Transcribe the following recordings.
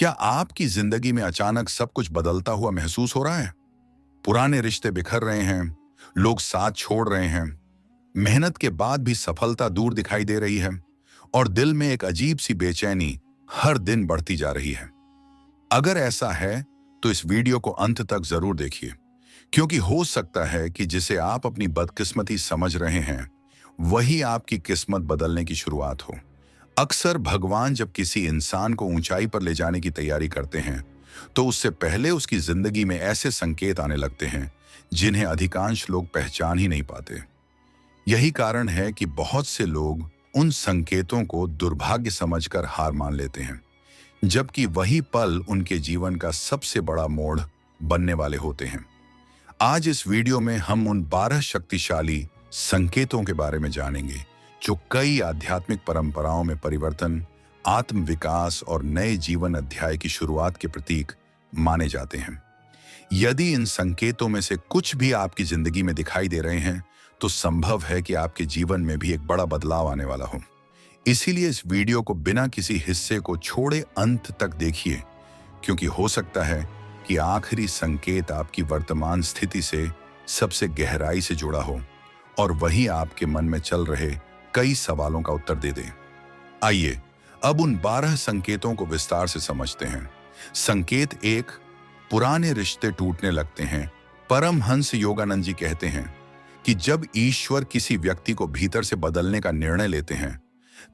क्या आपकी जिंदगी में अचानक सब कुछ बदलता हुआ महसूस हो रहा है? पुराने रिश्ते बिखर रहे हैं, लोग साथ छोड़ रहे हैं, मेहनत के बाद भी सफलता दूर दिखाई दे रही है और दिल में एक अजीब सी बेचैनी हर दिन बढ़ती जा रही है। अगर ऐसा है तो इस वीडियो को अंत तक जरूर देखिए, क्योंकि हो सकता है कि जिसे आप अपनी बदकिस्मती समझ रहे हैं वही आपकी किस्मत बदलने की शुरुआत हो। अक्सर भगवान जब किसी इंसान को ऊंचाई पर ले जाने की तैयारी करते हैं तो उससे पहले उसकी जिंदगी में ऐसे संकेत आने लगते हैं जिन्हें अधिकांश लोग पहचान ही नहीं पाते। यही कारण है कि बहुत से लोग उन संकेतों को दुर्भाग्य समझकर हार मान लेते हैं, जबकि वही पल उनके जीवन का सबसे बड़ा मोड़ बनने वाले होते हैं। आज इस वीडियो में हम उन 12 शक्तिशाली संकेतों के बारे में जानेंगे जो कई आध्यात्मिक परंपराओं में परिवर्तन, आत्म विकास और नए जीवन अध्याय की शुरुआत के प्रतीक माने जाते हैं। यदि इन संकेतों में से कुछ भी आपकी जिंदगी में दिखाई दे रहे हैं तो संभव है कि आपके जीवन में भी एक बड़ा बदलाव आने वाला हो। इसीलिए इस वीडियो को बिना किसी हिस्से को छोड़े अंत तक देखिए, क्योंकि हो सकता है कि आखिरी संकेत आपकी वर्तमान स्थिति से सबसे गहराई से जुड़ा हो और वही आपके मन में चल रहे कई सवालों का उत्तर दे दे। आइए अब उन 12 संकेतों को विस्तार से समझते हैं। संकेत 1, पुराने रिश्ते टूटने लगते हैं। परमहंस योगानंद जी कहते हैं कि जब ईश्वर किसी व्यक्ति को भीतर से बदलने का निर्णय लेते हैं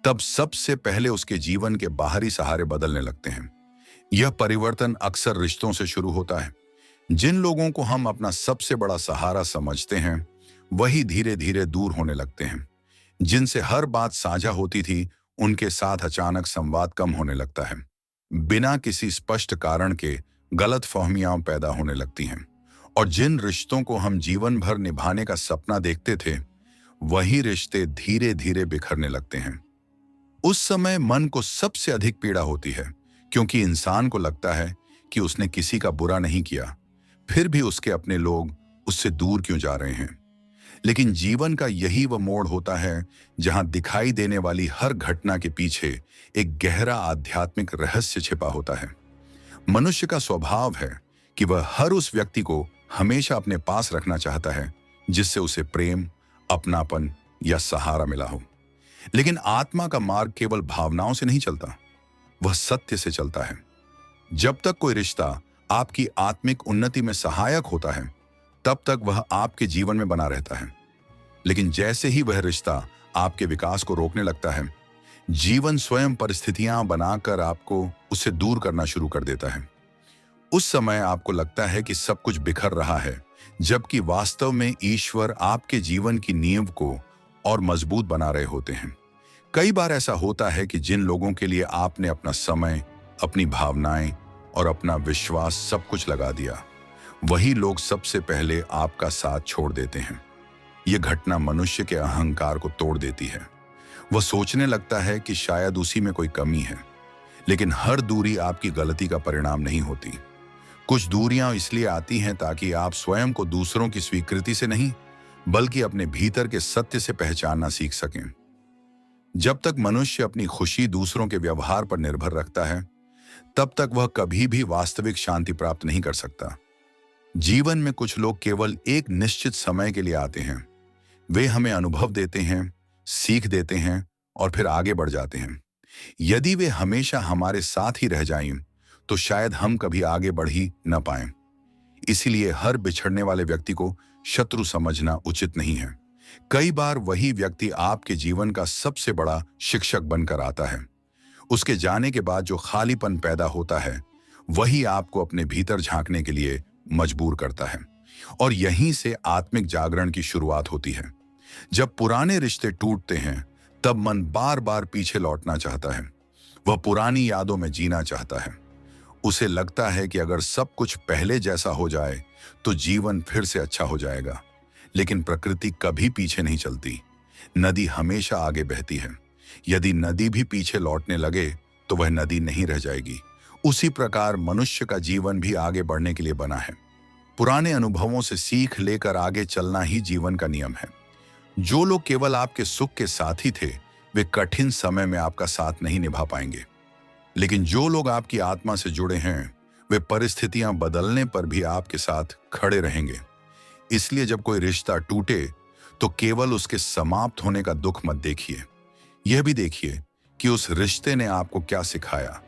तब सबसे पहले उसके जीवन के बाहरी सहारे बदलने लगते हैं। यह परिवर्तन अक्सर रिश्तों से शुरू होता है। जिन लोगों को हम अपना सबसे बड़ा सहारा समझते हैं वही धीरे धीरे दूर होने लगते हैं। जिनसे हर बात साझा होती थी उनके साथ अचानक संवाद कम होने लगता है। बिना किसी स्पष्ट कारण के गलतफहमियां पैदा होने लगती हैं और जिन रिश्तों को हम जीवन भर निभाने का सपना देखते थे वही रिश्ते धीरे धीरे बिखरने लगते हैं। उस समय मन को सबसे अधिक पीड़ा होती है, क्योंकि इंसान को लगता है कि उसने किसी का बुरा नहीं किया, फिर भी उसके अपने लोग उससे दूर क्यों जा रहे हैं। लेकिन जीवन का यही वह मोड़ होता है जहां दिखाई देने वाली हर घटना के पीछे एक गहरा आध्यात्मिक रहस्य छिपा होता है। मनुष्य का स्वभाव है कि वह हर उस व्यक्ति को हमेशा अपने पास रखना चाहता है जिससे उसे प्रेम, अपनापन या सहारा मिला हो। लेकिन आत्मा का मार्ग केवल भावनाओं से नहीं चलता, वह सत्य से चलता है। जब तक कोई रिश्ता आपकी आत्मिक उन्नति में सहायक होता है तब तक वह आपके जीवन में बना रहता है। लेकिन जैसे ही वह रिश्ता आपके विकास को रोकने लगता है, जीवन स्वयं परिस्थितियां बनाकर आपको उससे दूर करना शुरू कर देता है। उस समय आपको लगता है कि सब कुछ बिखर रहा है, जबकि वास्तव में ईश्वर आपके जीवन की नींव को और मजबूत बना रहे होते हैं। कई बार ऐसा होता है कि जिन लोगों के लिए आपने अपना समय, अपनी भावनाएं और अपना विश्वास सब कुछ लगा दिया, वही लोग सबसे पहले आपका साथ छोड़ देते हैं। यह घटना मनुष्य के अहंकार को तोड़ देती है। वह सोचने लगता है कि शायद उसी में कोई कमी है, लेकिन हर दूरी आपकी गलती का परिणाम नहीं होती। कुछ दूरियां इसलिए आती हैं ताकि आप स्वयं को दूसरों की स्वीकृति से नहीं, बल्कि अपने भीतर के सत्य से पहचानना सीख सकें। जब तक मनुष्य अपनी खुशी दूसरों के व्यवहार पर निर्भर रखता है, तब तक वह कभी भी वास्तविक शांति प्राप्त नहीं कर सकता। जीवन में कुछ लोग केवल एक निश्चित समय के लिए आते हैं। वे हमें अनुभव देते हैं, सीख देते हैं और फिर आगे बढ़ जाते हैं। यदि वे हमेशा हमारे साथ ही रह जाएं, तो शायद हम कभी आगे बढ़ ही न पाएं। इसीलिए हर बिछड़ने वाले व्यक्ति को शत्रु समझना उचित नहीं है। कई बार वही व्यक्ति आपके जीवन का सबसे बड़ा शिक्षक बनकर आता है। उसके जाने के बाद जो खालीपन पैदा होता है वही आपको अपने भीतर झांकने के लिए मजबूर करता है और यहीं से आत्मिक जागरण की शुरुआत होती है। जब पुराने रिश्ते टूटते हैं तब मन बार बार पीछे लौटना चाहता है। वह पुरानी यादों में जीना चाहता है। उसे लगता है कि अगर सब कुछ पहले जैसा हो जाए तो जीवन फिर से अच्छा हो जाएगा। लेकिन प्रकृति कभी पीछे नहीं चलती। नदी हमेशा आगे बहती है। यदि नदी भी पीछे लौटने लगे तो वह नदी नहीं रह जाएगी। उसी प्रकार मनुष्य का जीवन भी आगे बढ़ने के लिए बना है। पुराने अनुभवों से सीख लेकर आगे चलना ही जीवन का नियम है। जो लोग केवल आपके सुख के साथी थे वे कठिन समय में आपका साथ नहीं निभा पाएंगे। लेकिन जो लोग आपकी आत्मा से जुड़े हैं वे परिस्थितियां बदलने पर भी आपके साथ खड़े रहेंगे। इसलिए जब कोई रिश्ता टूटे तो केवल उसके समाप्त होने का दुख मत देखिए, यह भी देखिए कि उस रिश्ते ने आपको क्या सिखाया।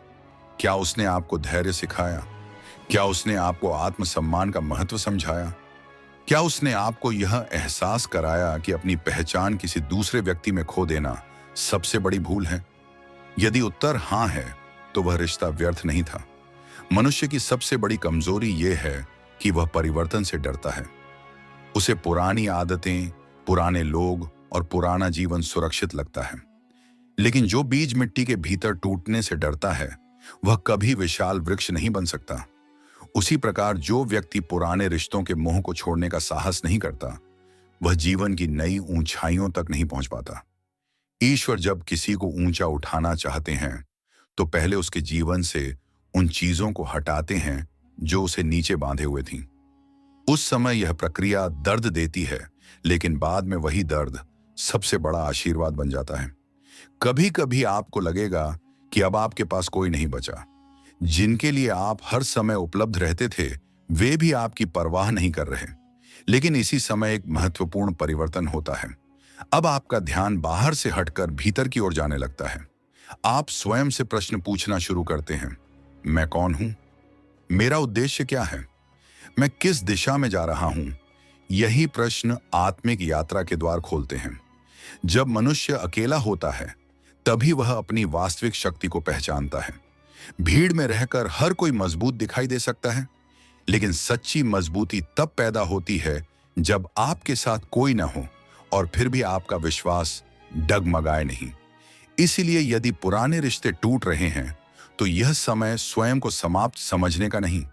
क्या उसने आपको धैर्य सिखाया? क्या उसने आपको आत्मसम्मान का महत्व समझाया? क्या उसने आपको यह एहसास कराया कि अपनी पहचान किसी दूसरे व्यक्ति में खो देना सबसे बड़ी भूल है? यदि उत्तर हाँ है तो वह रिश्ता व्यर्थ नहीं था। मनुष्य की सबसे बड़ी कमजोरी यह है कि वह परिवर्तन से डरता है। उसे पुरानी आदतें, पुराने लोग और पुराना जीवन सुरक्षित लगता है। लेकिन जो बीज मिट्टी के भीतर टूटने से डरता है वह कभी विशाल वृक्ष नहीं बन सकता। उसी प्रकार जो व्यक्ति पुराने रिश्तों के मोह को छोड़ने का साहस नहीं करता वह जीवन की नई ऊंचाइयों तक नहीं पहुंच पाता। ईश्वर जब किसी को ऊंचा उठाना चाहते हैं तो पहले उसके जीवन से उन चीजों को हटाते हैं जो उसे नीचे बांधे हुए थीं। उस समय यह प्रक्रिया दर्द देती है, लेकिन बाद में वही दर्द सबसे बड़ा आशीर्वाद बन जाता है। कभी कभी आपको लगेगा कि अब आपके पास कोई नहीं बचा। जिनके लिए आप हर समय उपलब्ध रहते थे वे भी आपकी परवाह नहीं कर रहे। लेकिन इसी समय एक महत्वपूर्ण परिवर्तन होता है। अब आपका ध्यान बाहर से हटकर भीतर की ओर जाने लगता है। आप स्वयं से प्रश्न पूछना शुरू करते हैं, मैं कौन हूं? मेरा उद्देश्य क्या है? मैं किस दिशा में जा रहा हूं? यही प्रश्न आत्मिक यात्रा के द्वार खोलते हैं। जब मनुष्य अकेला होता है तभी वह अपनी वास्तविक शक्ति को पहचानता है। भीड़ में रहकर हर कोई मजबूत दिखाई दे सकता है, लेकिन सच्ची मजबूती तब पैदा होती है जब आपके साथ कोई न हो और फिर भी आपका विश्वास डगमगाए नहीं। इसीलिए यदि पुराने रिश्ते टूट रहे हैं तो यह समय स्वयं को समाप्त समझने का नहीं,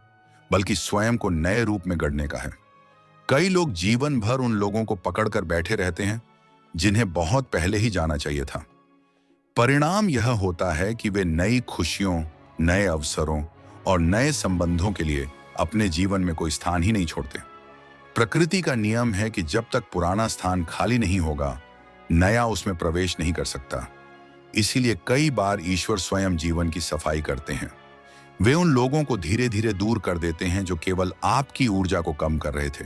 बल्कि स्वयं को नए रूप में गढ़ने का है। कई लोग जीवन भर उन लोगों को पकड़कर बैठे रहते हैं जिन्हें बहुत पहले ही जाना चाहिए था। परिणाम यह होता है कि वे नई खुशियों, नए अवसरों और नए संबंधों के लिए अपने जीवन में कोई स्थान ही नहीं छोड़ते। प्रकृति का नियम है कि जब तक पुराना स्थान खाली नहीं होगा नया उसमें प्रवेश नहीं कर सकता। इसीलिए कई बार ईश्वर स्वयं जीवन की सफाई करते हैं। वे उन लोगों को धीरे धीरे दूर कर देते हैं जो केवल आपकी ऊर्जा को कम कर रहे थे।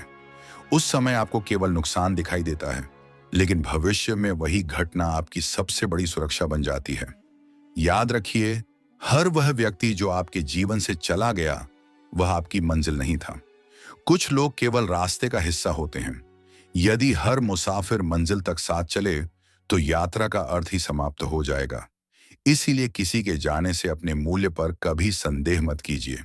उस समय आपको केवल नुकसान दिखाई देता है, लेकिन भविष्य में वही घटना आपकी सबसे बड़ी सुरक्षा बन जाती है। याद रखिए, हर वह व्यक्ति जो आपके जीवन से चला गया वह आपकी मंजिल नहीं था। कुछ लोग केवल रास्ते का हिस्सा होते हैं। यदि हर मुसाफिर मंजिल तक साथ चले तो यात्रा का अर्थ ही समाप्त हो जाएगा। इसीलिए किसी के जाने से अपने मूल्य पर कभी संदेह मत कीजिए।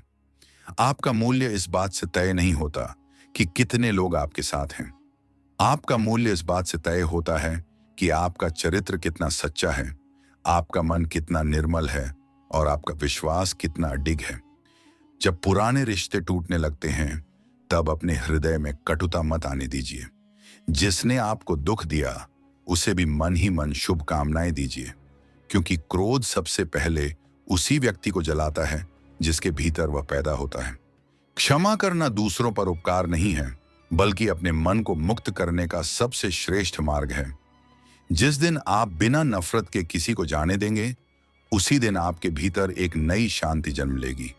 आपका मूल्य इस बात से तय नहीं होता कि कितने लोग आपके साथ हैं। आपका मूल्य इस बात से तय होता है कि आपका चरित्र कितना सच्चा है, आपका मन कितना निर्मल है और आपका विश्वास कितना अडिग है। जब पुराने रिश्ते टूटने लगते हैं तब अपने हृदय में कटुता मत आने दीजिए। जिसने आपको दुख दिया उसे भी मन ही मन शुभकामनाएं दीजिए, क्योंकि क्रोध सबसे पहले उसी व्यक्ति को जलाता है जिसके भीतर वह पैदा होता है। क्षमा करना दूसरों पर उपकार नहीं है, बल्कि अपने मन को मुक्त करने का सबसे श्रेष्ठ मार्ग है। जिस दिन आप बिना नफरत के किसी को जाने देंगे उसी दिन आपके भीतर एक नई शांति जन्म लेगी।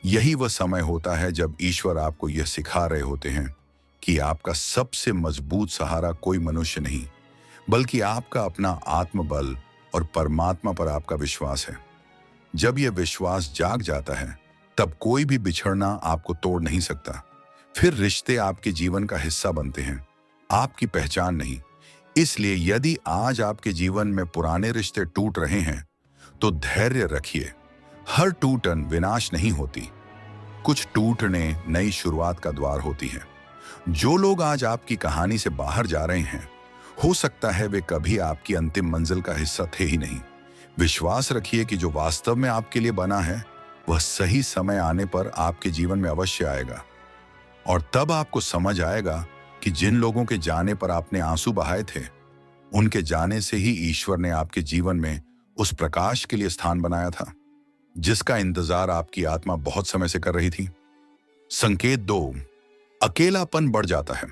यही वह समय होता है जब ईश्वर आपको यह सिखा रहे होते हैं कि आपका सबसे मजबूत सहारा कोई मनुष्य नहीं, बल्कि आपका अपना आत्मबल और परमात्मा पर आपका विश्वास है। जब यह विश्वास जाग जाता है तब कोई भी बिछड़ना आपको तोड़ नहीं सकता। फिर रिश्ते आपके जीवन का हिस्सा बनते हैं, आपकी पहचान नहीं। इसलिए यदि आज आपके जीवन में पुराने रिश्ते टूट रहे हैं तो धैर्य रखिए। हर टूटन विनाश नहीं होती, कुछ टूटने नई शुरुआत का द्वार होती है। जो लोग आज आपकी कहानी से बाहर जा रहे हैं हो सकता है वे कभी आपकी अंतिम मंजिल का हिस्सा थे ही नहीं। विश्वास रखिए कि जो वास्तव में आपके लिए बना है वह सही समय आने पर आपके जीवन में अवश्य आएगा। और तब आपको समझ आएगा कि जिन लोगों के जाने पर आपने आंसू बहाए थे उनके जाने से ही ईश्वर ने आपके जीवन में उस प्रकाश के लिए स्थान बनाया था जिसका इंतजार आपकी आत्मा बहुत समय से कर रही थी। संकेत 2, अकेलापन बढ़ जाता है।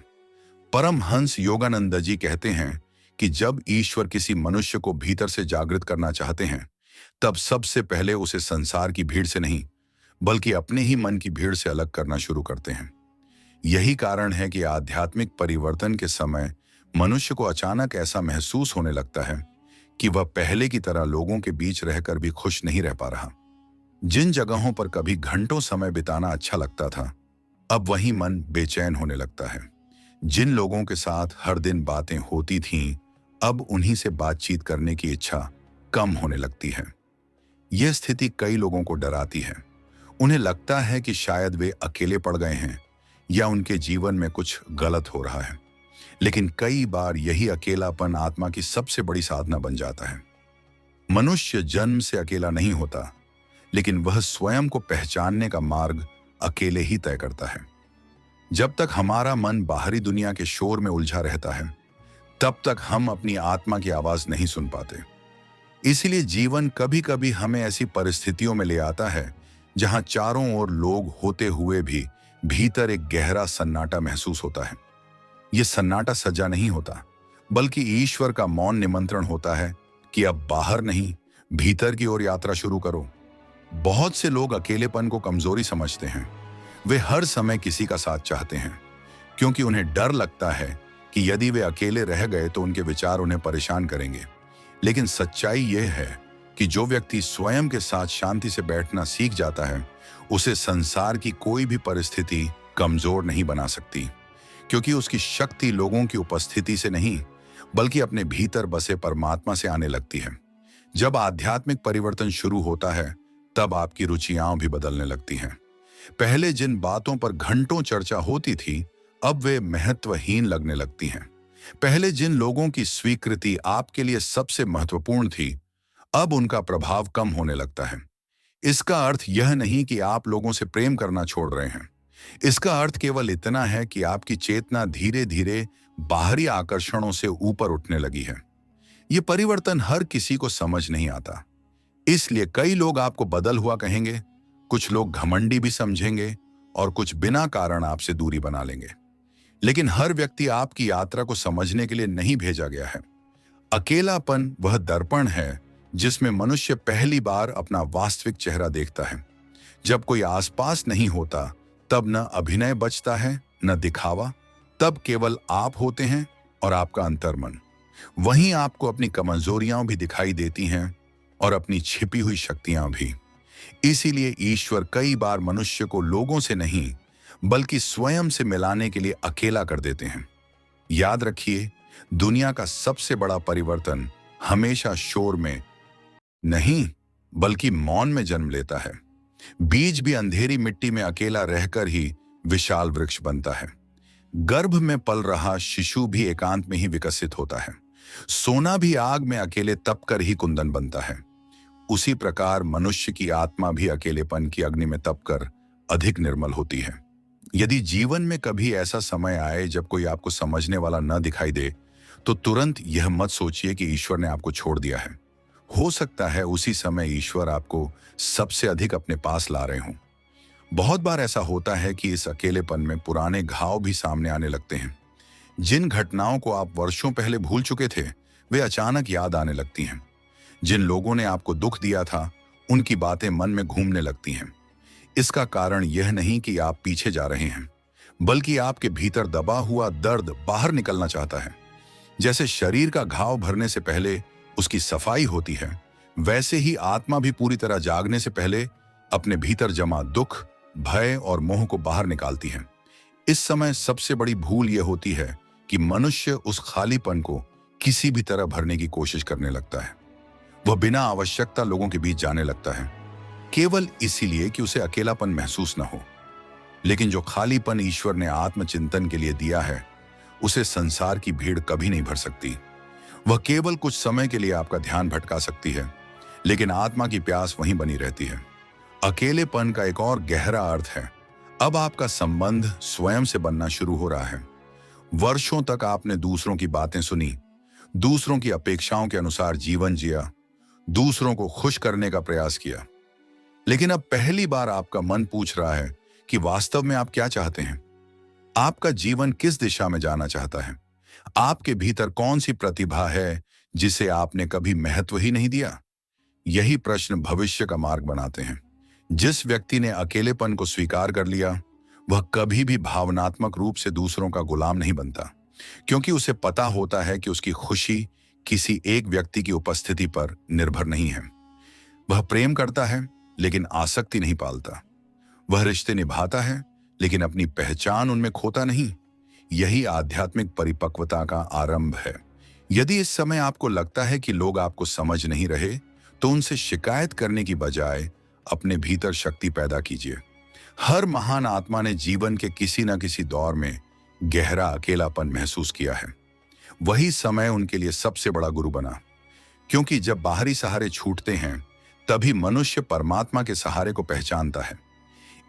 परमहंस योगानंद जी कहते हैं कि जब ईश्वर किसी मनुष्य को भीतर से जागृत करना चाहते हैं तब सबसे पहले उसे संसार की भीड़ से नहीं, बल्कि अपने ही मन की भीड़ से अलग करना शुरू करते हैं। यही कारण है कि आध्यात्मिक परिवर्तन के समय मनुष्य को अचानक ऐसा महसूस होने लगता है कि वह पहले की तरह लोगों के बीच रहकर भी खुश नहीं रह पा रहा। जिन जगहों पर कभी घंटों समय बिताना अच्छा लगता था, अब वहीं मन बेचैन होने लगता है। जिन लोगों के साथ हर दिन बातें होती थीं, अब उन्हीं से बातचीत करने की इच्छा कम होने लगती है। यह स्थिति कई लोगों को डराती है। उन्हें लगता है कि शायद वे अकेले पड़ गए हैं या उनके जीवन में कुछ गलत हो रहा है। लेकिन कई बार यही अकेलापन आत्मा की सबसे बड़ी साधना बन जाता है। मनुष्य जन्म से अकेला नहीं होता, लेकिन वह स्वयं को पहचानने का मार्ग अकेले ही तय करता है। जब तक हमारा मन बाहरी दुनिया के शोर में उलझा रहता है, तब तक हम अपनी आत्मा की आवाज नहीं सुन पाते। इसलिए जीवन कभी कभी हमें ऐसी परिस्थितियों में ले आता है जहां चारों ओर लोग होते हुए भी भीतर एक गहरा सन्नाटा महसूस होता है। यह सन्नाटा सजा नहीं होता, बल्कि ईश्वर का मौन निमंत्रण होता है कि अब बाहर नहीं, भीतर की ओर यात्रा शुरू करो। बहुत से लोग अकेलेपन को कमजोरी समझते हैं। वे हर समय किसी का साथ चाहते हैं, क्योंकि उन्हें डर लगता है कि यदि वे अकेले रह गए तो उनके विचार उन्हें परेशान करेंगे। लेकिन सच्चाई यह है कि जो व्यक्ति स्वयं के साथ शांति से बैठना सीख जाता है, उसे संसार की कोई भी परिस्थिति कमजोर नहीं बना सकती, क्योंकि उसकी शक्ति लोगों की उपस्थिति से नहीं, बल्कि अपने भीतर बसे परमात्मा से आने लगती है। जब आध्यात्मिक परिवर्तन शुरू होता है, तब आपकी रुचियां भी बदलने लगती हैं। पहले जिन बातों पर घंटों चर्चा होती थी, अब वे महत्वहीन लगने लगती हैं। पहले जिन लोगों की स्वीकृति आपके लिए सबसे महत्वपूर्ण थी, अब उनका प्रभाव कम होने लगता है। इसका अर्थ यह नहीं कि आप लोगों से प्रेम करना छोड़ रहे हैं। इसका अर्थ केवल इतना है कि आपकी चेतना धीरे धीरे बाहरी आकर्षणों से ऊपर उठने लगी है। यह परिवर्तन हर किसी को समझ नहीं आता, इसलिए कई लोग आपको बदल हुआ कहेंगे, कुछ लोग घमंडी भी समझेंगे और कुछ बिना कारण आपसे दूरी बना लेंगे। लेकिन हर व्यक्ति आपकी यात्रा को समझने के लिए नहीं भेजा गया है। अकेलापन वह दर्पण है जिसमें मनुष्य पहली बार अपना वास्तविक चेहरा देखता है। जब कोई आसपास नहीं होता, तब न अभिनय बचता है, न दिखावा। तब केवल आप होते हैं और आपका अंतर्मन। वहीं आपको अपनी कमजोरियां भी दिखाई देती हैं और अपनी छिपी हुई शक्तियां भी। इसीलिए ईश्वर कई बार मनुष्य को लोगों से नहीं, बल्कि स्वयं से मिलाने के लिए अकेला कर देते हैं। याद रखिए, दुनिया का सबसे बड़ा परिवर्तन हमेशा शोर में नहीं, बल्कि मौन में जन्म लेता है। बीज भी अंधेरी मिट्टी में अकेला रहकर ही विशाल वृक्ष बनता है। गर्भ में पल रहा शिशु भी एकांत में ही विकसित होता है। सोना भी आग में अकेले तप कर ही कुंदन बनता है। उसी प्रकार मनुष्य की आत्मा भी अकेलेपन की अग्नि में तपकर अधिक निर्मल होती है। यदि जीवन में कभी ऐसा समय आए जब कोई आपको समझने वाला न दिखाई दे, तो तुरंत यह मत सोचिए कि ईश्वर ने आपको छोड़ दिया है। हो सकता है उसी समय ईश्वर आपको सबसे अधिक अपने पास ला रहे हों। बहुत बार ऐसा होता है कि इस अकेलेपन में पुराने घाव भी सामने आने लगते हैं। जिन घटनाओं को आप वर्षों पहले भूल चुके थे, वे अचानक याद आने लगती हैं। जिन लोगों ने आपको दुख दिया था, उनकी बातें मन में घूमने लगती हैं। इसका कारण यह नहीं कि आप पीछे जा रहे हैं, बल्कि आपके भीतर दबा हुआ दर्द बाहर निकलना चाहता है। जैसे शरीर का घाव भरने से पहले उसकी सफाई होती है, वैसे ही आत्मा भी पूरी तरह जागने से पहले अपने भीतर जमा दुख, भय और मोह को बाहर निकालती है। इस समय सबसे बड़ी भूल यह होती है कि मनुष्य उस खालीपन को किसी भी तरह भरने की कोशिश करने लगता है। वह बिना आवश्यकता लोगों के बीच जाने लगता है, केवल इसीलिए कि उसे अकेलापन महसूस न हो। लेकिन जो खालीपन ईश्वर ने आत्मचिंतन के लिए दिया है, उसे संसार की भीड़ कभी नहीं भर सकती। वह केवल कुछ समय के लिए आपका ध्यान भटका सकती है, लेकिन आत्मा की प्यास वहीं बनी रहती है। अकेलेपन का एक और गहरा अर्थ है, अब आपका संबंध स्वयं से बनना शुरू हो रहा है। वर्षों तक आपने दूसरों की बातें सुनी, दूसरों की अपेक्षाओं के अनुसार जीवन जिया, दूसरों को खुश करने का प्रयास किया। लेकिन अब पहली बार आपका मन पूछ रहा है कि वास्तव में आप क्या चाहते हैं। आपका जीवन किस दिशा में जाना चाहता है। आपके भीतर कौन सी प्रतिभा है जिसे आपने कभी महत्व ही नहीं दिया। यही प्रश्न भविष्य का मार्ग बनाते हैं। जिस व्यक्ति ने अकेलेपन को स्वीकार कर लिया, वह कभी भी भावनात्मक रूप से दूसरों का गुलाम नहीं बनता, क्योंकि उसे पता होता है कि उसकी खुशी किसी एक व्यक्ति की उपस्थिति पर निर्भर नहीं है। वह प्रेम करता है लेकिन आसक्ति नहीं पालता। वह रिश्ते निभाता है लेकिन अपनी पहचान उनमें खोता नहीं। यही आध्यात्मिक परिपक्वता का आरंभ है। यदि इस समय आपको लगता है कि लोग आपको समझ नहीं रहे, तो उनसे शिकायत करने की बजाय अपने भीतर शक्ति पैदा कीजिए। हर महान आत्मा ने जीवन के किसी न किसी दौर में गहरा अकेलापन महसूस किया है। वही समय उनके लिए सबसे बड़ा गुरु बना, क्योंकि जब बाहरी सहारे छूटते हैं, तभी मनुष्य परमात्मा के सहारे को पहचानता है।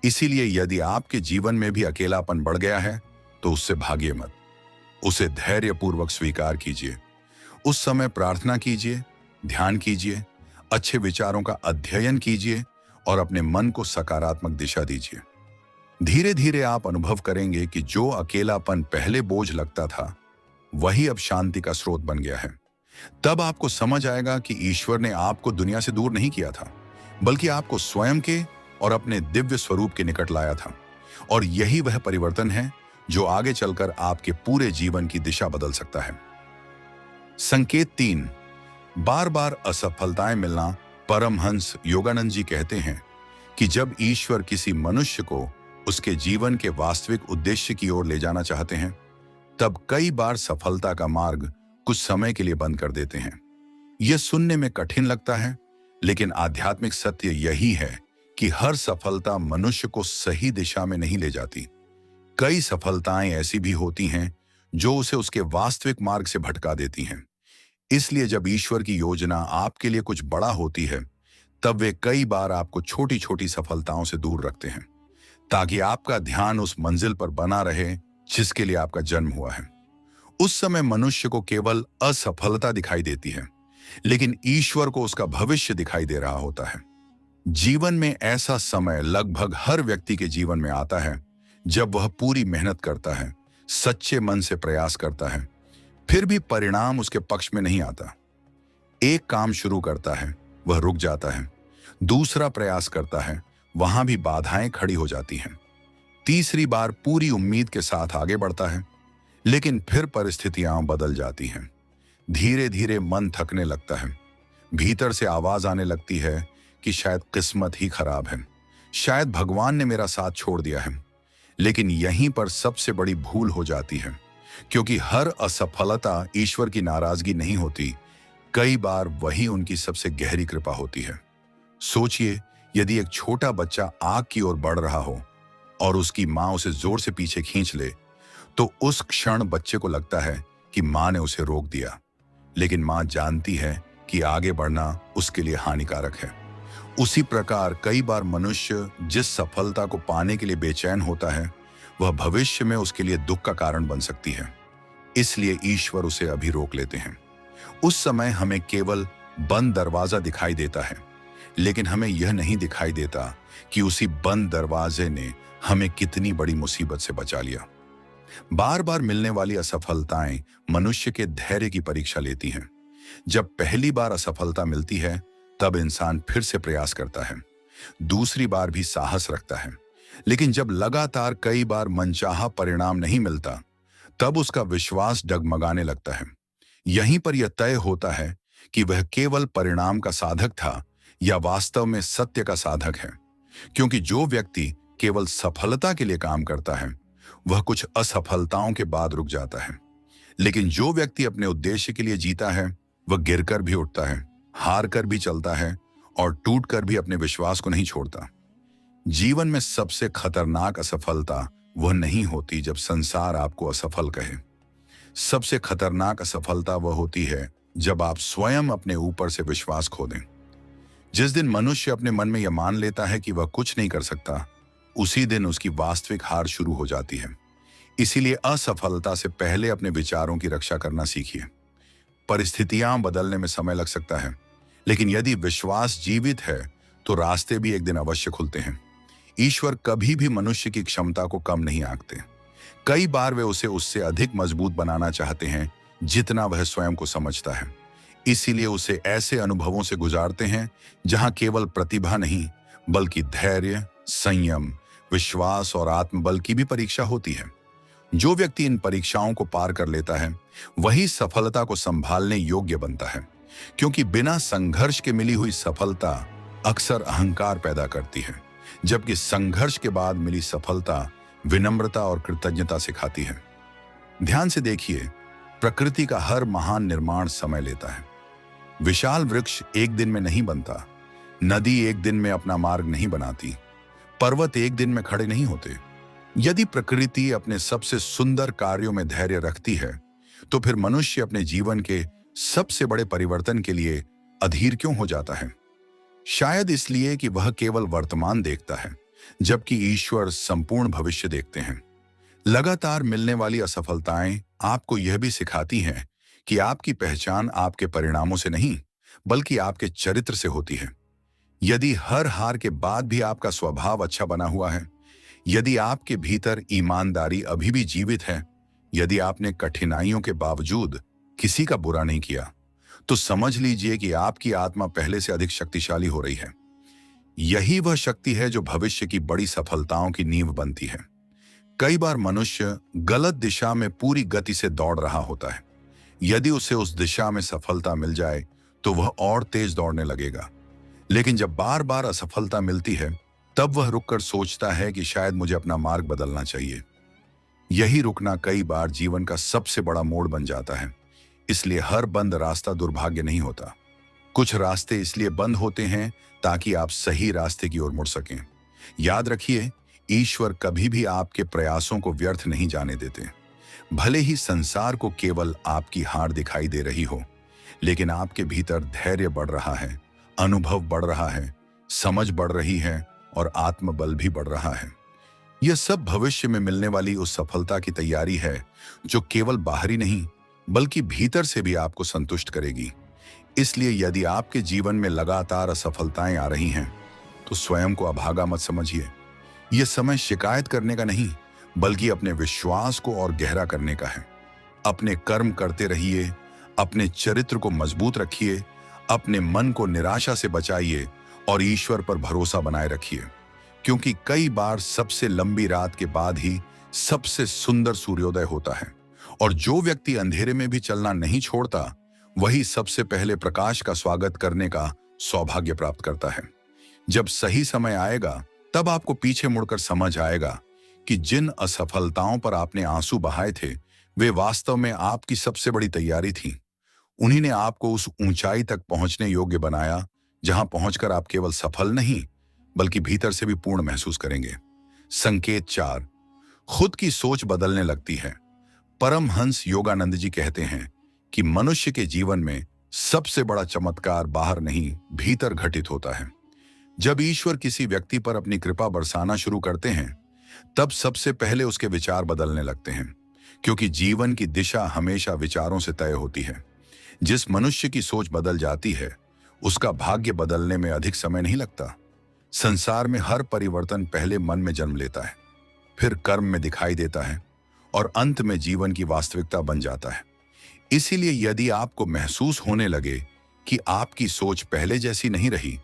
इसीलिए यदि आपके जीवन में भी अकेलापन बढ़ गया है, तो उससे भागिए मत। उसे धैर्यपूर्वक स्वीकार कीजिए। उस समय प्रार्थना कीजिए, ध्यान कीजिए, अच्छे विचारों का अध्ययन कीजिए और अपने मन को सकारात्मक दिशा दीजिए। धीरे धीरे आप अनुभव करेंगे कि जो अकेलापन पहले बोझ लगता था, वही अब शांति का स्रोत बन गया है। तब आपको समझ आएगा कि ईश्वर ने आपको दुनिया से दूर नहीं किया था, बल्कि आपको स्वयं के और अपने दिव्य स्वरूप के निकट लाया था। और यही वह परिवर्तन है जो आगे चलकर आपके पूरे जीवन की दिशा बदल सकता है। संकेत 3, बार बार असफलताएं मिलना। परमहंस योगानंद जी कहते हैं कि जब ईश्वर किसी मनुष्य को उसके जीवन के वास्तविक उद्देश्य की ओर ले जाना चाहते हैं, तब कई बार सफलता का मार्ग कुछ समय के लिए बंद कर देते हैं। यह सुनने में कठिन लगता है, लेकिन आध्यात्मिक सत्य यही है कि हर सफलता मनुष्य को सही दिशा में नहीं ले जाती। कई सफलताएं ऐसी भी होती हैं जो उसे उसके वास्तविक मार्ग से भटका देती हैं। इसलिए जब ईश्वर की योजना आपके लिए कुछ बड़ा होती है, तब वे कई बार आपको छोटी छोटी सफलताओं से दूर रखते हैं, ताकि आपका ध्यान उस मंजिल पर बना रहे जिसके लिए आपका जन्म हुआ है। उस समय मनुष्य को केवल असफलता दिखाई देती है, लेकिन ईश्वर को उसका भविष्य दिखाई दे रहा होता है। जीवन में ऐसा समय लगभग हर व्यक्ति के जीवन में आता है जब वह पूरी मेहनत करता है, सच्चे मन से प्रयास करता है, फिर भी परिणाम उसके पक्ष में नहीं आता। एक काम शुरू करता है, वह रुक जाता है। दूसरा प्रयास करता है, वहां भी बाधाएं खड़ी हो जाती हैं। तीसरी बार पूरी उम्मीद के साथ आगे बढ़ता है, लेकिन फिर परिस्थितियां बदल जाती हैं। धीरे धीरे मन थकने लगता है। भीतर से आवाज आने लगती है कि शायद किस्मत ही खराब है, शायद भगवान ने मेरा साथ छोड़ दिया है। लेकिन यहीं पर सबसे बड़ी भूल हो जाती है, क्योंकि हर असफलता ईश्वर की नाराजगी नहीं होती, कई बार वही उनकी सबसे गहरी कृपा होती है। सोचिए, यदि एक छोटा बच्चा आग की ओर बढ़ रहा हो और उसकी मां उसे जोर से पीछे खींच ले, तो उस क्षण बच्चे को लगता है कि मां ने उसे रोक दिया, लेकिन मां जानती है कि आगे बढ़ना उसके लिए हानिकारक है। उसी प्रकार कई बार मनुष्य जिस सफलता को पाने के लिए बेचैन होता है, वह भविष्य में उसके लिए दुख का कारण बन सकती है। इसलिए ईश्वर उसे अभी रोक लेते हैं। उस समय हमें केवल बंद दरवाजा दिखाई देता है, लेकिन हमें यह नहीं दिखाई देता कि उसी बंद दरवाजे ने हमें कितनी बड़ी मुसीबत से बचा लिया। बार बार मिलने वाली असफलताएं मनुष्य के धैर्य की परीक्षा लेती हैं। जब पहली बार असफलता मिलती है, तब इंसान फिर से प्रयास करता है, दूसरी बार भी साहस रखता है। लेकिन जब लगातार कई बार मनचाहा परिणाम नहीं मिलता, तब उसका विश्वास डगमगाने लगता है। यहीं पर यह तय होता है कि वह केवल परिणाम का साधक था या वास्तव में सत्य का साधक है। क्योंकि जो व्यक्ति केवल सफलता के लिए काम करता है, वह कुछ असफलताओं के बाद रुक जाता है। लेकिन जो व्यक्ति अपने उद्देश्य के लिए जीता है, वह गिरकर भी उठता है, हार कर भी चलता है और टूट कर भी अपने विश्वास को नहीं छोड़ता। जीवन में सबसे खतरनाक असफलता वह नहीं होती जब संसार आपको असफल कहे। सबसे खतरनाक असफलता वह होती है जब आप स्वयं अपने ऊपर से विश्वास खो दें। जिस दिन मनुष्य अपने मन में यह मान लेता है कि वह कुछ नहीं कर सकता, उसी दिन उसकी वास्तविक हार शुरू हो जाती है। इसीलिए असफलता से पहले अपने विचारों की रक्षा करना सीखिए। परिस्थितियां बदलने में समय लग सकता है, लेकिन यदि विश्वास जीवित है तो रास्ते भी एक दिन अवश्य खुलते हैं। ईश्वर कभी भी मनुष्य की क्षमता को कम नहीं आंकते। कई बार वे उसे उससे अधिक मजबूत बनाना चाहते हैं जितना वह स्वयं को समझता है। इसीलिए उसे ऐसे अनुभवों से गुजारते हैं जहां केवल प्रतिभा नहीं, बल्कि धैर्य, संयम, विश्वास और आत्मबल की भी परीक्षा होती है। जो व्यक्ति इन परीक्षाओं को पार कर लेता है, वही सफलता को संभालने योग्य बनता है, क्योंकि बिना संघर्ष के मिली हुई सफलता अक्सर अहंकार पैदा करती है, जबकि संघर्ष के बाद मिली सफलता विनम्रता और कृतज्ञता सिखाती है। ध्यान से देखिए, प्रकृति का हर महान निर्माण समय लेता है। विशाल वृक्ष एक दिन में नहीं बनता, नदी एक दिन में अपना मार्ग नहीं बनाती, पर्वत एक दिन में खड़े नहीं होते। यदि प्रकृति अपने सबसे सुंदर कार्यों में धैर्य रखती है, तो फिर मनुष्य अपने जीवन के सबसे बड़े परिवर्तन के लिए अधीर क्यों हो जाता है? शायद इसलिए कि वह केवल वर्तमान देखता है, जबकि ईश्वर संपूर्ण भविष्य देखते हैं। लगातार मिलने वाली असफलताएं आपको यह भी सिखाती हैं कि आपकी पहचान आपके परिणामों से नहीं, बल्कि आपके चरित्र से होती है। यदि हर हार के बाद भी आपका स्वभाव अच्छा बना हुआ है, यदि आपके भीतर ईमानदारी अभी भी जीवित है, यदि आपने कठिनाइयों के बावजूद किसी का बुरा नहीं किया, तो समझ लीजिए कि आपकी आत्मा पहले से अधिक शक्तिशाली हो रही है। यही वह शक्ति है जो भविष्य की बड़ी सफलताओं की नींव बनती है। कई बार मनुष्य गलत दिशा में पूरी गति से दौड़ रहा होता है। यदि उसे उस दिशा में सफलता मिल जाए, तो वह और तेज दौड़ने लगेगा। लेकिन जब बार बार असफलता मिलती है, तब वह रुककर सोचता है कि शायद मुझे अपना मार्ग बदलना चाहिए। यही रुकना कई बार जीवन का सबसे बड़ा मोड़ बन जाता है। इसलिए हर बंद रास्ता दुर्भाग्य नहीं होता। कुछ रास्ते इसलिए बंद होते हैं ताकि आप सही रास्ते की ओर मुड़ सकें। याद रखिए, ईश्वर कभी भी आपके प्रयासों को व्यर्थ नहीं जाने देते। भले ही संसार को केवल आपकी हार दिखाई दे रही हो, लेकिन आपके भीतर धैर्य बढ़ रहा है, अनुभव बढ़ रहा है, समझ बढ़ रही है और आत्मबल भी बढ़ रहा है। यह सब भविष्य में मिलने वाली उस सफलता की तैयारी है जो केवल बाहरी नहीं, बल्कि भीतर से भी आपको संतुष्ट करेगी। इसलिए यदि आपके जीवन में लगातार असफलताएं आ रही हैं, तो स्वयं को अभागा मत समझिए। यह समय शिकायत करने का नहीं, बल्कि अपने विश्वास को और गहरा करने का है। अपने कर्म करते रहिए, अपने चरित्र को मजबूत रखिए, अपने मन को निराशा से बचाइए और ईश्वर पर भरोसा बनाए रखिए, क्योंकि कई बार सबसे लंबी रात के बाद ही सबसे सुंदर सूर्योदय होता है। और जो व्यक्ति अंधेरे में भी चलना नहीं छोड़ता, वही सबसे पहले प्रकाश का स्वागत करने का सौभाग्य प्राप्त करता है। जब सही समय आएगा, तब आपको पीछे मुड़कर समझ आएगा कि जिन असफलताओं पर आपने आंसू बहाए थे, वे वास्तव में आपकी सबसे बड़ी तैयारी थी। उन्हीं ने आपको उस ऊंचाई तक पहुंचने योग्य बनाया, जहां पहुंचकर आप केवल सफल नहीं, बल्कि भीतर से भी पूर्ण महसूस करेंगे। संकेत 4, खुद की सोच बदलने लगती है। परमहंस योगानंद जी कहते हैं कि मनुष्य के जीवन में सबसे बड़ा चमत्कार बाहर नहीं, भीतर घटित होता है। जब ईश्वर किसी व्यक्ति पर अपनी कृपा बरसाना शुरू करते हैं, तब सबसे पहले उसके विचार बदलने लगते हैं, क्योंकि जीवन की दिशा हमेशा विचारों से तय होती है। जिस मनुष्य की सोच बदल जाती है, उसका भाग्य बदलने में अधिक समय नहीं लगता। संसार में हर परिवर्तन पहले मन में जन्म लेता है, फिर कर्म में दिखाई देता है और अंत में जीवन की वास्तविकता बन जाता है। इसीलिए यदि आपको महसूस होने लगे कि आपकी सोच पहले जैसी नहीं रही,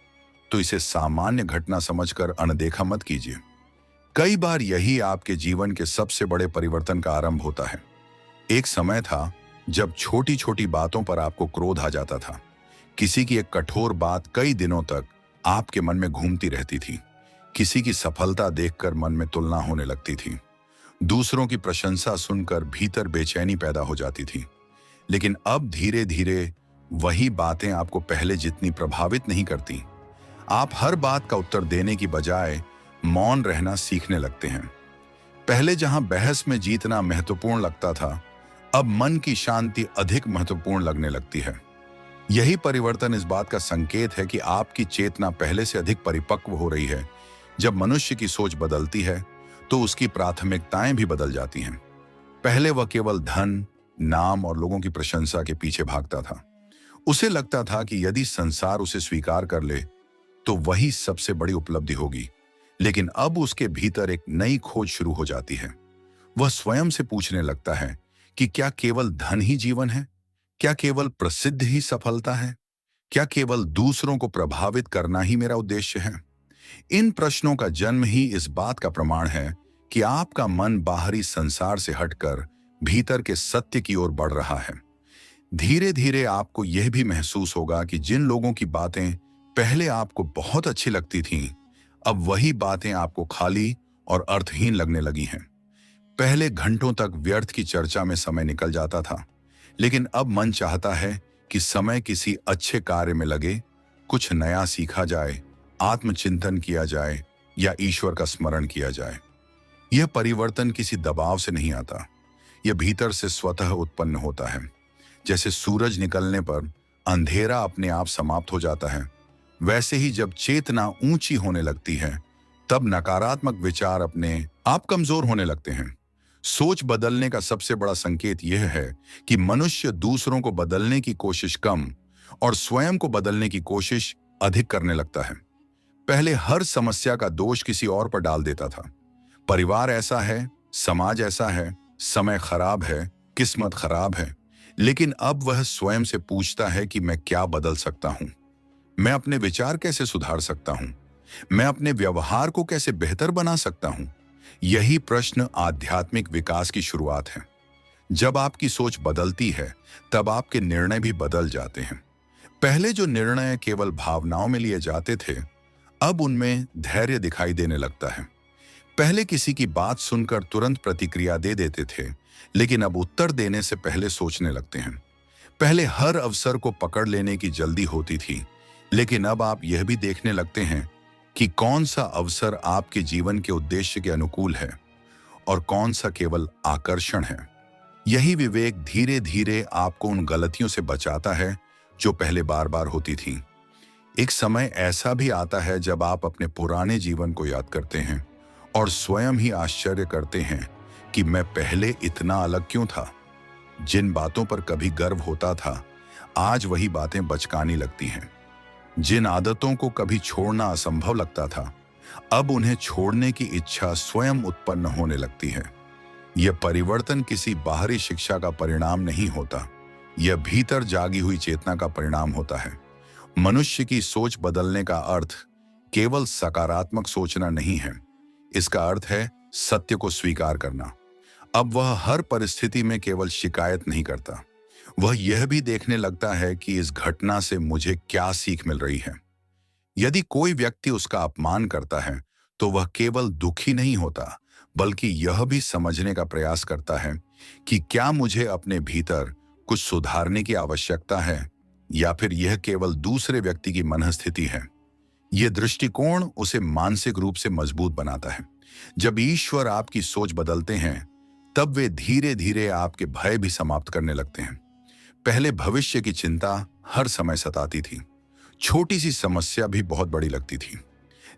तो इसे सामान्य घटना समझकर अनदेखा मत कीजिए। कई बार यही आपके जीवन के सबसे बड़े परिवर्तन का आरंभ होता है। एक समय था जब छोटी छोटी बातों पर आपको क्रोध आ जाता था। किसी की एक कठोर बात कई दिनों तक आपके मन में घूमती रहती थी। किसी की सफलता देखकर मन में तुलना होने लगती थी। दूसरों की प्रशंसा सुनकर भीतर बेचैनी पैदा हो जाती थी। लेकिन अब धीरे धीरे वही बातें आपको पहले जितनी प्रभावित नहीं करती। आप हर बात का उत्तर देने की बजाय मौन रहना सीखने लगते हैं। पहले जहां बहस में जीतना महत्वपूर्ण लगता था, अब मन की शांति अधिक महत्वपूर्ण लगने लगती है। यही परिवर्तन इस बात का संकेत है कि आपकी चेतना पहले से अधिक परिपक्व हो रही है। जब मनुष्य की सोच बदलती है, तो उसकी प्राथमिकताएं भी बदल जाती हैं। पहले वह केवल धन, नाम और लोगों की प्रशंसा के पीछे भागता था। उसे लगता था कि यदि संसार उसे स्वीकार कर ले, तो वही सबसे बड़ी उपलब्धि होगी। लेकिन अब उसके भीतर एक नई खोज शुरू हो जाती है। वह स्वयं से पूछने लगता है कि क्या केवल धन ही जीवन है? क्या केवल प्रसिद्ध ही सफलता है? क्या केवल दूसरों को प्रभावित करना ही मेरा उद्देश्य है? इन प्रश्नों का जन्म ही इस बात का प्रमाण है कि आपका मन बाहरी संसार से हटकर भीतर के सत्य की ओर बढ़ रहा है। धीरे धीरे आपको यह भी महसूस होगा कि जिन लोगों की बातें पहले आपको बहुत अच्छी लगती थीं, अब वही बातें आपको खाली और अर्थहीन लगने लगी हैं। पहले घंटों तक व्यर्थ की चर्चा में समय निकल जाता था, लेकिन अब मन चाहता है कि समय किसी अच्छे कार्य में लगे, कुछ नया सीखा जाए, आत्मचिंतन किया जाए या ईश्वर का स्मरण किया जाए। यह परिवर्तन किसी दबाव से नहीं आता, यह भीतर से स्वतः उत्पन्न होता है। जैसे सूरज निकलने पर अंधेरा अपने आप समाप्त हो जाता है, वैसे ही जब चेतना ऊंची होने लगती है, तब नकारात्मक विचार अपने आप कमजोर होने लगते हैं। सोच बदलने का सबसे बड़ा संकेत यह है कि मनुष्य दूसरों को बदलने की कोशिश कम और स्वयं को बदलने की कोशिश अधिक करने लगता है। पहले हर समस्या का दोष किसी और पर डाल देता था। परिवार ऐसा है, समाज ऐसा है, समय खराब है, किस्मत खराब है। लेकिन अब वह स्वयं से पूछता है कि मैं क्या बदल सकता हूं? मैं अपने विचार कैसे सुधार सकता हूं? मैं अपने व्यवहार को कैसे बेहतर बना सकता हूं? यही प्रश्न आध्यात्मिक विकास की शुरुआत है। जब आपकी सोच बदलती है, तब आपके निर्णय भी बदल जाते हैं। पहले जो निर्णय केवल भावनाओं में लिए जाते थे, अब उनमें धैर्य दिखाई देने लगता है। पहले किसी की बात सुनकर तुरंत प्रतिक्रिया दे देते थे, लेकिन अब उत्तर देने से पहले सोचने लगते हैं। पहले हर अवसर को पकड़ लेने की जल्दी होती थी, लेकिन अब आप यह भी देखने लगते हैं कि कौन सा अवसर आपके जीवन के उद्देश्य के अनुकूल है और कौन सा केवल आकर्षण है। यही विवेक धीरे धीरे आपको उन गलतियों से बचाता है जो पहले बार बार होती थी। एक समय ऐसा भी आता है जब आप अपने पुराने जीवन को याद करते हैं और स्वयं ही आश्चर्य करते हैं कि मैं पहले इतना अलग क्यों था। जिन बातों पर कभी गर्व होता था, आज वही बातें बचकानी लगती हैं। जिन आदतों को कभी छोड़ना असंभव लगता था, अब उन्हें छोड़ने की इच्छा स्वयं उत्पन्न होने लगती है। यह परिवर्तन किसी बाहरी शिक्षा का परिणाम नहीं होता, यह भीतर जागी हुई चेतना का परिणाम होता है। मनुष्य की सोच बदलने का अर्थ केवल सकारात्मक सोचना नहीं है, इसका अर्थ है सत्य को स्वीकार करना। अब वह हर परिस्थिति में केवल शिकायत नहीं करता, वह यह भी देखने लगता है कि इस घटना से मुझे क्या सीख मिल रही है। यदि कोई व्यक्ति उसका अपमान करता है, तो वह केवल दुखी नहीं होता, बल्कि यह भी समझने का प्रयास करता है कि क्या मुझे अपने भीतर कुछ सुधारने की आवश्यकता है या फिर यह केवल दूसरे व्यक्ति की मनस्थिति है। यह दृष्टिकोण उसे मानसिक रूप से मजबूत बनाता है। जब ईश्वर आपकी सोच बदलते हैं, तब वे धीरे धीरे आपके भय भी समाप्त करने लगते हैं। पहले भविष्य की चिंता हर समय सताती थी, छोटी सी समस्या भी बहुत बड़ी लगती थी,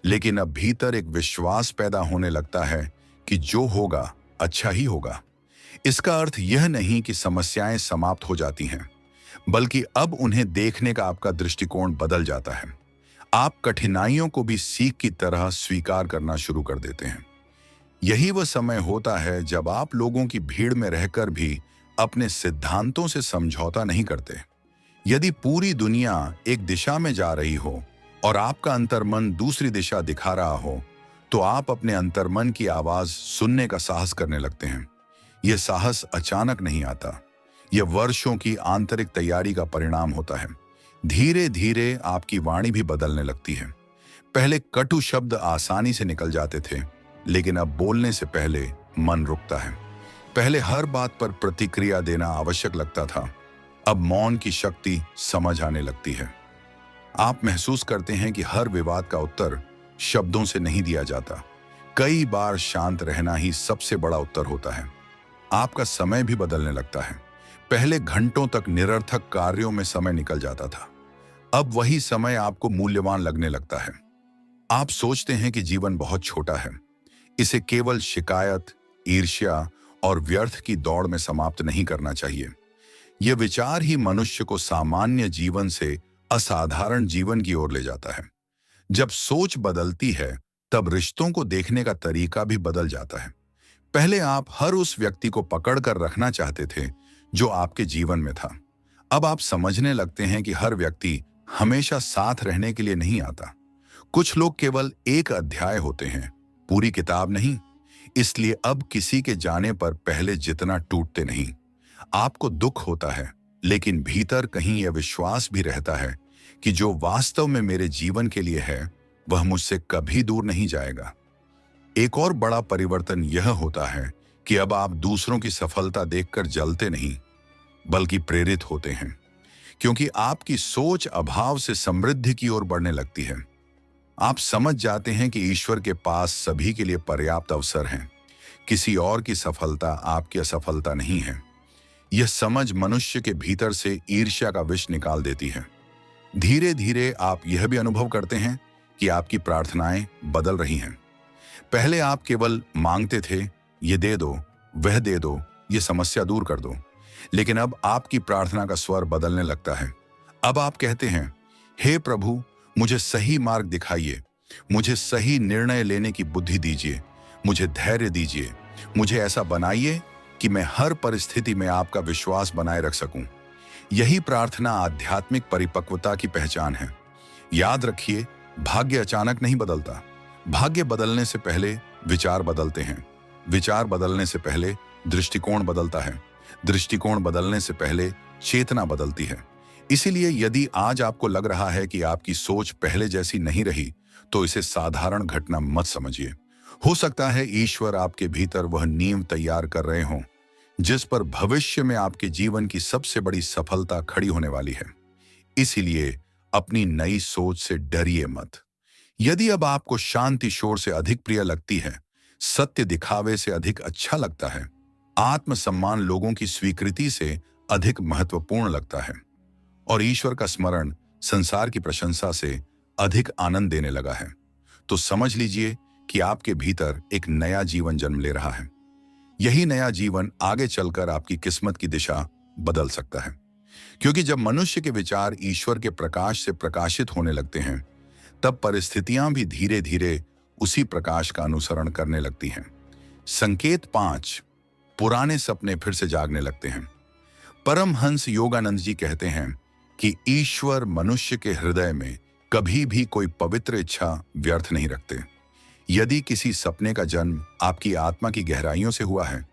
लेकिन अब भीतर एक विश्वास पैदा होने लगता है कि जो होगा अच्छा ही होगा। इसका अर्थ यह नहीं कि समस्याएं समाप्त हो जाती हैं, बल्कि अब उन्हें देखने का आपका दृष्टिकोण बदल जाता है। आप कठिनाइयों को भी सीख की तरह स्वीकार करना शुरू कर देते हैं। यही वह समय होता है जब आप लोगों की भीड़ में रहकर भी अपने सिद्धांतों से समझौता नहीं करते। यदि पूरी दुनिया एक दिशा में जा रही हो और आपका अंतर्मन दूसरी दिशा दिखा रहा हो, तो आप अपने अंतर्मन की आवाज सुनने का साहस करने लगते हैं। यह साहस अचानक नहीं आता, यह वर्षों की आंतरिक तैयारी का परिणाम होता है। धीरे धीरे आपकी वाणी भी बदलने लगती है। पहले कटु शब्द आसानी से निकल जाते थे, लेकिन अब बोलने से पहले मन रुकता है। पहले हर बात पर प्रतिक्रिया देना आवश्यक लगता था, अब मौन की शक्ति समझ आने लगती है। आप महसूस करते हैं कि हर विवाद का उत्तर शब्दों से नहीं दिया जाता, कई बार शांत रहना ही सबसे बड़ा उत्तर होता है। आपका समय भी बदलने लगता है। पहले घंटों तक निरर्थक कार्यों में समय निकल जाता था, अब वही समय आपको मूल्यवान लगने लगता है। आप सोचते हैं कि जीवन बहुत छोटा है, इसे केवल शिकायत, ईर्ष्या और व्यर्थ की दौड़ में समाप्त नहीं करना चाहिए। यह विचार ही मनुष्य को सामान्य जीवन से असाधारण जीवन की ओर ले जाता है। जब सोच बदलती है, तब रिश्तों को देखने का तरीका भी बदल जाता है। पहले आप हर उस व्यक्ति को पकड़ कर रखना चाहते थे जो आपके जीवन में था, अब आप समझने लगते हैं कि हर व्यक्ति हमेशा साथ रहने के लिए नहीं आता। कुछ लोग केवल एक अध्याय होते हैं, पूरी किताब नहीं। इसलिए अब किसी के जाने पर पहले जितना टूटते नहीं। आपको दुख होता है, लेकिन भीतर कहीं यह विश्वास भी रहता है कि जो वास्तव में मेरे जीवन के लिए है वह मुझसे कभी दूर नहीं जाएगा। एक और बड़ा परिवर्तन यह होता है कि अब आप दूसरों की सफलता देखकर जलते नहीं, बल्कि प्रेरित होते हैं, क्योंकि आपकी सोच अभाव से समृद्धि की ओर बढ़ने लगती है। आप समझ जाते हैं कि ईश्वर के पास सभी के लिए पर्याप्त अवसर हैं। किसी और की सफलता आपकी असफलता नहीं है। यह समझ मनुष्य के भीतर से ईर्ष्या का विष निकाल देती है। धीरे धीरे आप यह भी अनुभव करते हैं कि आपकी प्रार्थनाएं बदल रही हैं। पहले आप केवल मांगते थे, ये दे दो, वह दे दो, ये समस्या दूर कर दो। लेकिन अब आपकी प्रार्थना का स्वर बदलने लगता है। अब आप कहते हैं, हे प्रभु, मुझे सही मार्ग दिखाइए, मुझे सही निर्णय लेने की बुद्धि दीजिए, मुझे धैर्य दीजिए, मुझे ऐसा बनाइए कि मैं हर परिस्थिति में आपका विश्वास बनाए रख सकूं। यही प्रार्थना आध्यात्मिक परिपक्वता की पहचान है। याद रखिए, भाग्य अचानक नहीं बदलता। भाग्य बदलने से पहले विचार बदलते हैं, विचार बदलने से पहले दृष्टिकोण बदलता है, दृष्टिकोण बदलने से पहले चेतना बदलती है। इसीलिए यदि आज आपको लग रहा है कि आपकी सोच पहले जैसी नहीं रही, तो इसे साधारण घटना मत समझिए। हो सकता है ईश्वर आपके भीतर वह नींव तैयार कर रहे हों जिस पर भविष्य में आपके जीवन की सबसे बड़ी सफलता खड़ी होने वाली है। इसीलिए अपनी नई सोच से डरिए मत। यदि अब आपको शांति शोर से अधिक प्रिय लगती है, सत्य दिखावे से अधिक अच्छा लगता है, आत्मसम्मान लोगों की स्वीकृति से अधिक महत्वपूर्ण लगता है, और ईश्वर का स्मरण संसार की प्रशंसा से अधिक आनंद देने लगा है, तो समझ लीजिए कि आपके भीतर एक नया जीवन जन्म ले रहा है। यही नया जीवन आगे चलकर आपकी किस्मत की दिशा बदल सकता है, क्योंकि जब मनुष्य के विचार ईश्वर के प्रकाश से प्रकाशित होने लगते हैं, तब परिस्थितियां भी धीरे धीरे उसी प्रकाश का अनुसरण करने लगती हैं। संकेत 5, पुराने सपने फिर से जागने लगते हैं। परमहंस योगानंद जी कहते हैं कि ईश्वर मनुष्य के हृदय में कभी भी कोई पवित्र इच्छा व्यर्थ नहीं रखते। यदि किसी सपने का जन्म आपकी आत्मा की गहराइयों से हुआ है,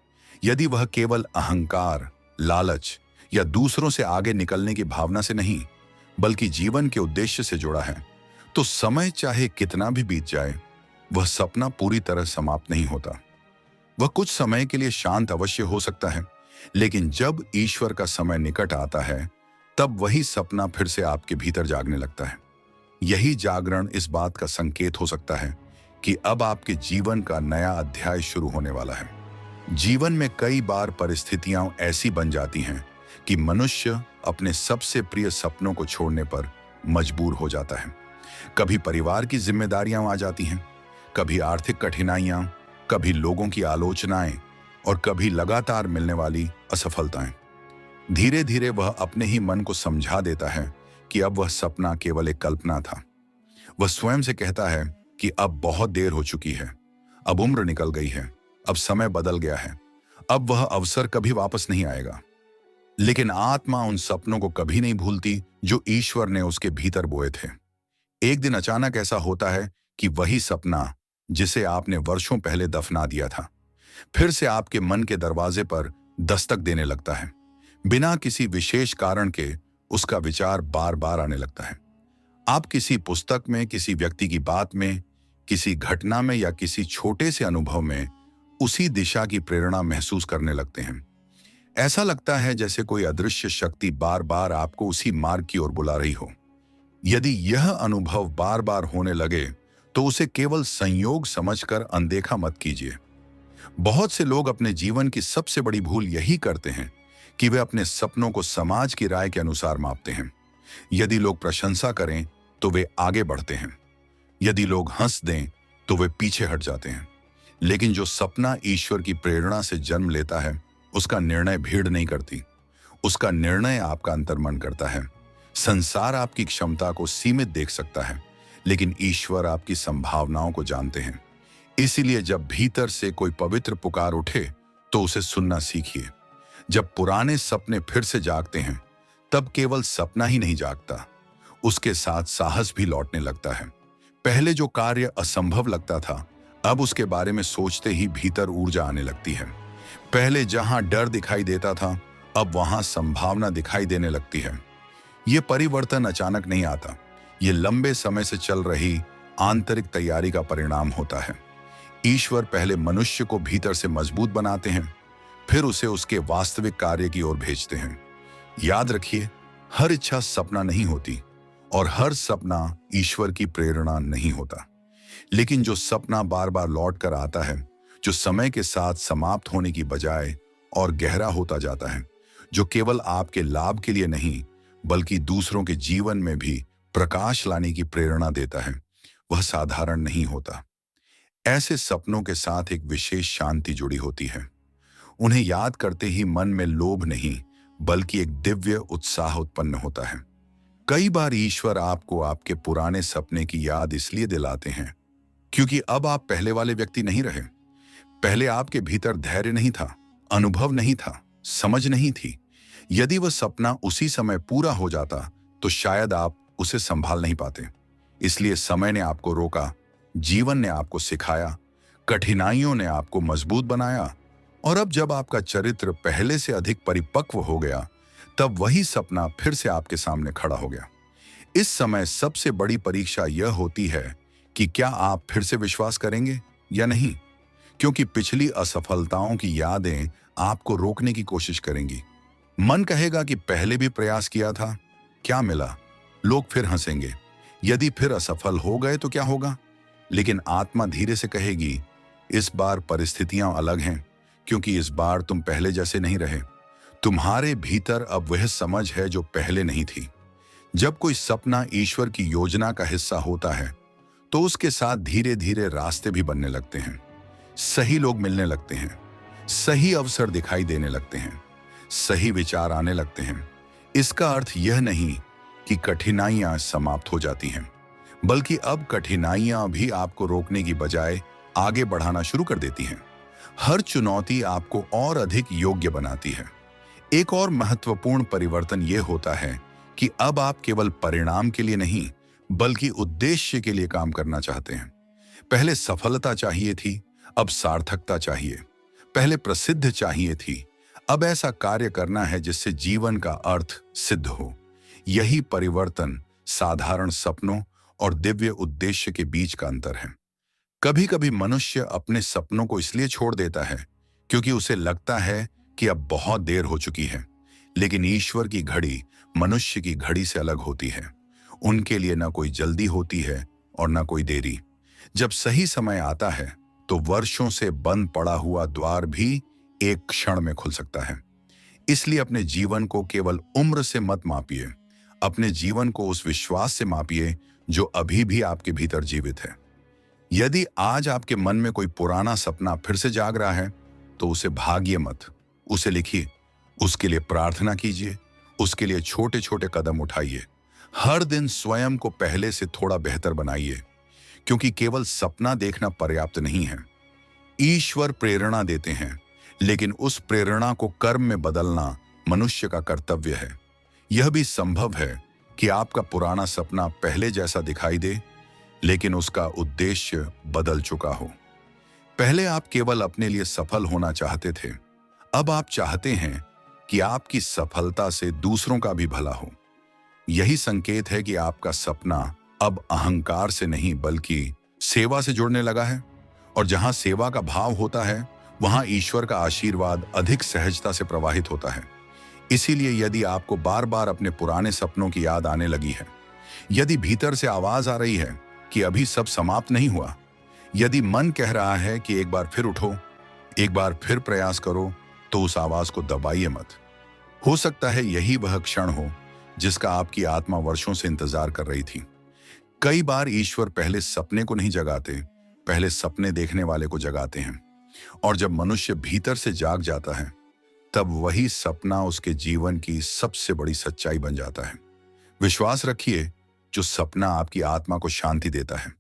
यदि वह केवल अहंकार, लालच या दूसरों से आगे निकलने की भावना से नहीं, बल्कि जीवन के उद्देश्य से जुड़ा है, तो समय चाहे कितना भी बीत जाए, वह सपना पूरी तरह समाप्त नहीं होता। वह कुछ समय के लिए शांत अवश्य हो सकता है, लेकिन जब ईश्वर का समय निकट आता है, तब वही सपना फिर से आपके भीतर जागने लगता है। यही जागरण इस बात का संकेत हो सकता है कि अब आपके जीवन का नया अध्याय शुरू होने वाला है। जीवन में कई बार परिस्थितियां ऐसी बन जाती हैं कि मनुष्य अपने सबसे प्रिय सपनों को छोड़ने पर मजबूर हो जाता है। कभी परिवार की जिम्मेदारियां आ जाती हैं, कभी आर्थिक कठिनाइयां, कभी लोगों की आलोचनाएं और कभी लगातार मिलने वाली असफलताएं। धीरे धीरे वह अपने ही मन को समझा देता है कि अब वह सपना केवल एक कल्पना था। वह स्वयं से कहता है कि अब बहुत देर हो चुकी है, अब उम्र निकल गई है, अब समय बदल गया है, अब वह अवसर कभी वापस नहीं आएगा। लेकिन आत्मा उन सपनों को कभी नहीं भूलती जो ईश्वर ने उसके भीतर बोए थे। एक दिन अचानक ऐसा होता है कि वही सपना जिसे आपने वर्षों पहले दफना दिया था, फिर से आपके मन के दरवाजे पर दस्तक देने लगता है। बिना किसी विशेष कारण के उसका विचार बार बार आने लगता है। आप किसी पुस्तक में, किसी व्यक्ति की बात में, किसी घटना में या किसी छोटे से अनुभव में उसी दिशा की प्रेरणा महसूस करने लगते हैं। ऐसा लगता है जैसे कोई अदृश्य शक्ति बार बार आपको उसी मार्ग की ओर बुला रही हो। यदि यह अनुभव बार बार होने लगे तो उसे केवल संयोग समझकर अनदेखा मत कीजिए। बहुत से लोग अपने जीवन की सबसे बड़ी भूल यही करते हैं कि वे अपने सपनों को समाज की राय के अनुसार मापते हैं। यदि लोग प्रशंसा करें तो वे आगे बढ़ते हैं, यदि लोग हंस दें तो वे पीछे हट जाते हैं। लेकिन जो सपना ईश्वर की प्रेरणा से जन्म लेता है, उसका निर्णय भीड़ नहीं करती, उसका निर्णय आपका अंतर्मन करता है। संसार आपकी क्षमता को सीमित देख सकता है, लेकिन ईश्वर आपकी संभावनाओं को जानते हैं। इसीलिए जब भीतर से कोई पवित्र पुकार उठे तो उसे सुनना सीखिए। जब पुराने सपने फिर से जागते हैं, तब केवल सपना ही नहीं जागता, उसके साथ साहस भी लौटने लगता है। पहले जो कार्य असंभव लगता था, अब उसके बारे में सोचते ही भीतर ऊर्जा आने लगती है। पहले जहां डर दिखाई देता था, अब वहां संभावना दिखाई देने लगती है। ये परिवर्तन अचानक नहीं आता, ये लंबे समय से चल रही आंतरिक तैयारी का परिणाम होता है। ईश्वर पहले मनुष्य को भीतर से मजबूत बनाते हैं, फिर उसे उसके वास्तविक कार्य की ओर भेजते हैं। याद रखिए, हर इच्छा सपना नहीं होती और हर सपना ईश्वर की प्रेरणा नहीं होता। लेकिन जो सपना बार बार लौट कर आता है, जो समय के साथ समाप्त होने की बजाय और गहरा होता जाता है, जो केवल आपके लाभ के लिए नहीं बल्कि दूसरों के जीवन में भी प्रकाश लाने की प्रेरणा देता है, वह साधारण नहीं होता। ऐसे सपनों के साथ एक विशेष शांति जुड़ी होती है। उन्हें याद करते ही मन में लोभ नहीं बल्कि एक दिव्य उत्साह उत्पन्न होता है। कई बार ईश्वर आपको आपके पुराने सपने की याद इसलिए दिलाते हैं क्योंकि अब आप पहले वाले व्यक्ति नहीं रहे। पहले आपके भीतर धैर्य नहीं था, अनुभव नहीं था, समझ नहीं थी। यदि वह सपना उसी समय पूरा हो जाता तो शायद आप उसे संभाल नहीं पाते। इसलिए समय ने आपको रोका, जीवन ने आपको सिखाया, कठिनाइयों ने आपको मजबूत बनाया, और अब जब आपका चरित्र पहले से अधिक परिपक्व हो गया, तब वही सपना फिर से आपके सामने खड़ा हो गया। इस समय सबसे बड़ी परीक्षा यह होती है कि क्या आप फिर से विश्वास करेंगे या नहीं, क्योंकि पिछली असफलताओं की यादें आपको रोकने की कोशिश करेंगी। मन कहेगा कि पहले भी प्रयास किया था, क्या मिला? लोग फिर हंसेंगे। यदि फिर असफल हो गए तो क्या होगा? लेकिन आत्मा धीरे से कहेगी, इस बार परिस्थितियां अलग हैं, क्योंकि इस बार तुम पहले जैसे नहीं रहे। तुम्हारे भीतर अब वह समझ है जो पहले नहीं थी। जब कोई सपना ईश्वर की योजना का हिस्सा होता है तो उसके साथ धीरे धीरे रास्ते भी बनने लगते हैं, सही लोग मिलने लगते हैं, सही अवसर दिखाई देने लगते हैं, सही विचार आने लगते हैं। इसका अर्थ यह नहीं कि कठिनाइयां समाप्त हो जाती हैं, बल्कि अब कठिनाइयां भी आपको रोकने की बजाय आगे बढ़ाना शुरू कर देती हैं। हर चुनौती आपको और अधिक योग्य बनाती है। एक और महत्वपूर्ण परिवर्तन यह होता है कि अब आप केवल परिणाम के लिए नहीं बल्कि उद्देश्य के लिए काम करना चाहते हैं। पहले सफलता चाहिए थी, अब सार्थकता चाहिए। पहले प्रसिद्ध चाहिए थी, अब ऐसा कार्य करना है जिससे जीवन का अर्थ सिद्ध हो। यही परिवर्तन साधारण सपनों और दिव्य उद्देश्य के बीच का अंतर है। कभी कभी मनुष्य अपने सपनों को इसलिए छोड़ देता है क्योंकि उसे लगता है कि अब बहुत देर हो चुकी है। लेकिन ईश्वर की घड़ी मनुष्य की घड़ी से अलग होती है। उनके लिए न कोई जल्दी होती है और न कोई देरी। जब सही समय आता है तो वर्षों से बंद पड़ा हुआ द्वार भी एक क्षण में खुल सकता है। इसलिए अपने जीवन को केवल उम्र से मत मापिए, अपने जीवन को उस विश्वास से मापिए जो अभी भी आपके भीतर जीवित है। यदि आज आपके मन में कोई पुराना सपना फिर से जाग रहा है तो उसे भागिए मत, उसे लिखिए, उसके लिए प्रार्थना कीजिए, उसके लिए छोटे छोटे कदम उठाइए। हर दिन स्वयं को पहले से थोड़ा बेहतर बनाइए, क्योंकि केवल सपना देखना पर्याप्त नहीं है। ईश्वर प्रेरणा देते हैं, लेकिन उस प्रेरणा को कर्म में बदलना मनुष्य का कर्तव्य है। यह भी संभव है कि आपका पुराना सपना पहले जैसा दिखाई दे, लेकिन उसका उद्देश्य बदल चुका हो। पहले आप केवल अपने लिए सफल होना चाहते थे, अब आप चाहते हैं कि आपकी सफलता से दूसरों का भी भला हो। यही संकेत है कि आपका सपना अब अहंकार से नहीं बल्कि सेवा से जुड़ने लगा है, और जहां सेवा का भाव होता है वहां ईश्वर का आशीर्वाद अधिक सहजता से प्रवाहित होता है। इसीलिए यदि आपको बार बार अपने पुराने सपनों की याद आने लगी है, यदि भीतर से आवाज आ रही है कि अभी सब समाप्त नहीं हुआ, यदि मन कह रहा है कि एक बार फिर उठो, एक बार फिर प्रयास करो, तो उस आवाज को दबाइए मत। हो सकता है यही वह क्षण हो जिसका आपकी आत्मा वर्षों से इंतजार कर रही थी। कई बार ईश्वर पहले सपने को नहीं जगाते, पहले सपने देखने वाले को जगाते हैं। और जब मनुष्य भीतर से जाग जाता है, तब वही सपना उसके जीवन की सबसे बड़ी सच्चाई बन जाता है। विश्वास रखिए, जो सपना आपकी आत्मा को शांति देता है,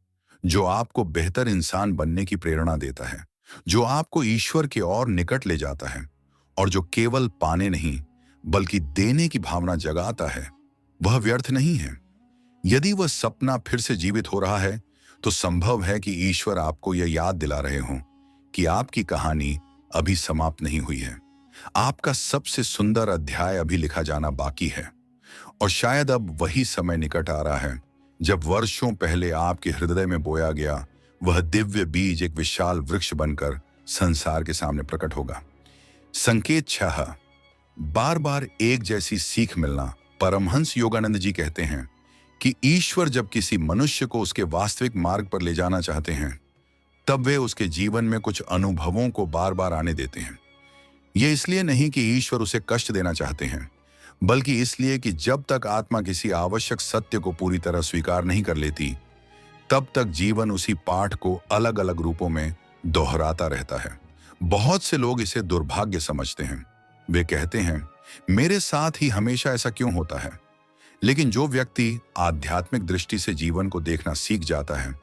जो आपको बेहतर इंसान बनने की प्रेरणा देता है, जो आपको ईश्वर के और निकट ले जाता है, और जो केवल पाने नहीं बल्कि देने की भावना जगाता है, वह व्यर्थ नहीं है। यदि वह सपना फिर से जीवित हो रहा है, तो संभव है कि ईश्वर आपको यह याद दिला रहे हों कि आपकी कहानी अभी समाप्त नहीं हुई है। आपका सबसे सुंदर अध्याय अभी लिखा जाना बाकी है। और शायद अब वही समय निकट आ रहा है जब वर्षों पहले आपके हृदय में बोया गया वह दिव्य बीज एक विशाल वृक्ष बनकर संसार के सामने प्रकट होगा। संकेत 6, बार बार एक जैसी सीख मिलना। परमहंस योगानंद जी कहते हैं कि ईश्वर जब किसी मनुष्य को उसके वास्तविक मार्ग पर ले जाना चाहते हैं, तब वे उसके जीवन में कुछ अनुभवों को बार बार आने देते हैं। ये इसलिए नहीं कि ईश्वर उसे कष्ट देना चाहते हैं, बल्कि इसलिए कि जब तक आत्मा किसी आवश्यक सत्य को पूरी तरह स्वीकार नहीं कर लेती, तब तक जीवन उसी पाठ को अलग अलग रूपों में दोहराता रहता है। बहुत से लोग इसे दुर्भाग्य समझते हैं। वे कहते हैं, मेरे साथ ही हमेशा ऐसा क्यों होता है? लेकिन जो व्यक्ति आध्यात्मिक दृष्टि से जीवन को देखना सीख जाता है,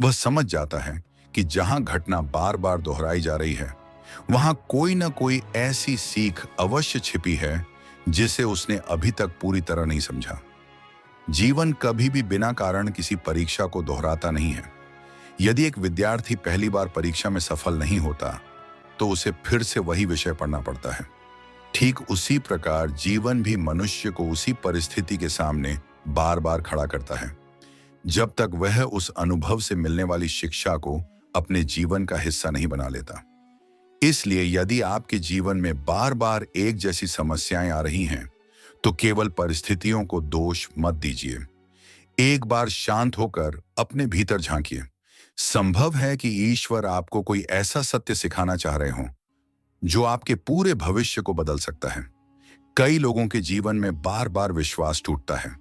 वह समझ जाता है कि जहां घटना बार बार दोहराई जा रही है, वहां कोई ना कोई ऐसी सीख अवश्य छिपी है जिसे उसने अभी तक पूरी तरह नहीं समझा। जीवन कभी भी बिना कारण किसी परीक्षा को दोहराता नहीं है। यदि एक विद्यार्थी पहली बार परीक्षा में सफल नहीं होता, तो उसे फिर से वही विषय पढ़ना पड़ता है। ठीक उसी प्रकार जीवन भी मनुष्य को उसी परिस्थिति के सामने बार बार खड़ा करता है, जब तक वह उस अनुभव से मिलने वाली शिक्षा को अपने जीवन का हिस्सा नहीं बना लेता। इसलिए यदि आपके जीवन में बार बार एक जैसी समस्याएं आ रही हैं, तो केवल परिस्थितियों को दोष मत दीजिए। एक बार शांत होकर अपने भीतर झांकिए। संभव है कि ईश्वर आपको कोई ऐसा सत्य सिखाना चाह रहे हों जो आपके पूरे भविष्य को बदल सकता है। कई लोगों के जीवन में बार बार विश्वास टूटता है।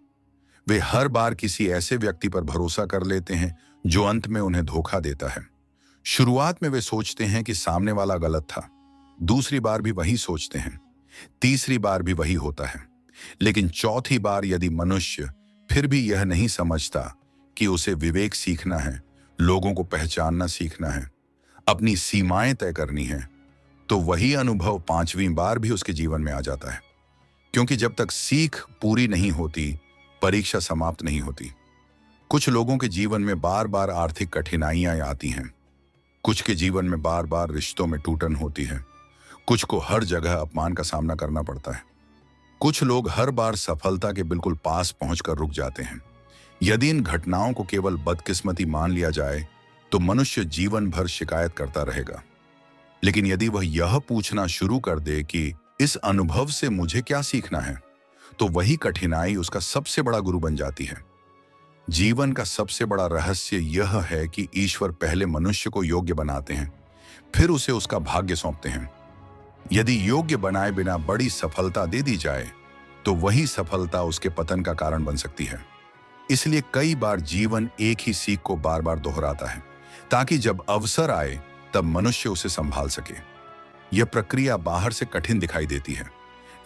वे हर बार किसी ऐसे व्यक्ति पर भरोसा कर लेते हैं जो अंत में उन्हें धोखा देता है। शुरुआत में वे सोचते हैं कि सामने वाला गलत था, दूसरी बार भी वही सोचते हैं, तीसरी बार भी वही होता है। लेकिन चौथी बार यदि मनुष्य फिर भी यह नहीं समझता कि उसे विवेक सीखना है, लोगों को पहचानना सीखना है, अपनी सीमाएं तय करनी है, तो वही अनुभव पांचवी बार भी उसके जीवन में आ जाता है। क्योंकि जब तक सीख पूरी नहीं होती, परीक्षा समाप्त नहीं होती। कुछ लोगों के जीवन में बार बार आर्थिक कठिनाइयां आती हैं, कुछ के जीवन में बार बार रिश्तों में टूटन होती है, कुछ को हर जगह अपमान का सामना करना पड़ता है। कुछ लोग हर बार सफलता के बिल्कुल पास पहुंचकर रुक जाते हैं। यदि इन घटनाओं को केवल बदकिस्मती मान लिया जाए, तो मनुष्य जीवन भर शिकायत करता रहेगा। लेकिन यदि वह यह पूछना शुरू कर दे कि इस अनुभव से मुझे क्या सीखना है, तो वही कठिनाई उसका सबसे बड़ा गुरु बन जाती है। जीवन का सबसे बड़ा रहस्य यह है कि ईश्वर पहले मनुष्य को योग्य बनाते हैं, फिर उसे उसका भाग्य सौंपते हैं। यदि योग्य बनाए बिना बड़ी सफलता दे दी जाए, तो वही सफलता उसके पतन का कारण बन सकती है। इसलिए कई बार जीवन एक ही सीख को बार बार दोहराता है, ताकि जब अवसर आए तब मनुष्य उसे संभाल सके। यह प्रक्रिया बाहर से कठिन दिखाई देती है,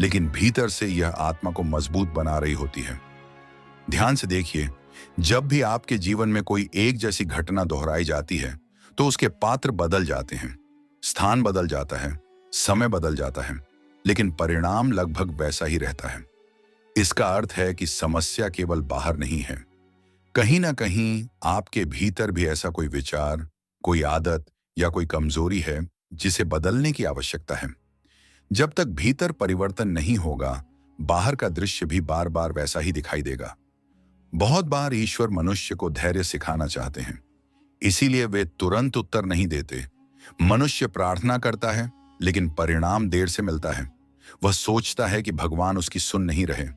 लेकिन भीतर से यह आत्मा को मजबूत बना रही होती है। ध्यान से देखिए, जब भी आपके जीवन में कोई एक जैसी घटना दोहराई जाती है, तो उसके पात्र बदल जाते हैं, स्थान बदल जाता है, समय बदल जाता है, लेकिन परिणाम लगभग वैसा ही रहता है। इसका अर्थ है कि समस्या केवल बाहर नहीं है, कहीं ना कहीं आपके भीतर भी ऐसा कोई विचार, कोई आदत या कोई कमजोरी है जिसे बदलने की आवश्यकता है। जब तक भीतर परिवर्तन नहीं होगा, बाहर का दृश्य भी बार बार वैसा ही दिखाई देगा। बहुत बार ईश्वर मनुष्य को धैर्य सिखाना चाहते हैं, इसीलिए वे तुरंत उत्तर नहीं देते। मनुष्य प्रार्थना करता है, लेकिन परिणाम देर से मिलता है। वह सोचता है कि भगवान उसकी सुन नहीं रहे,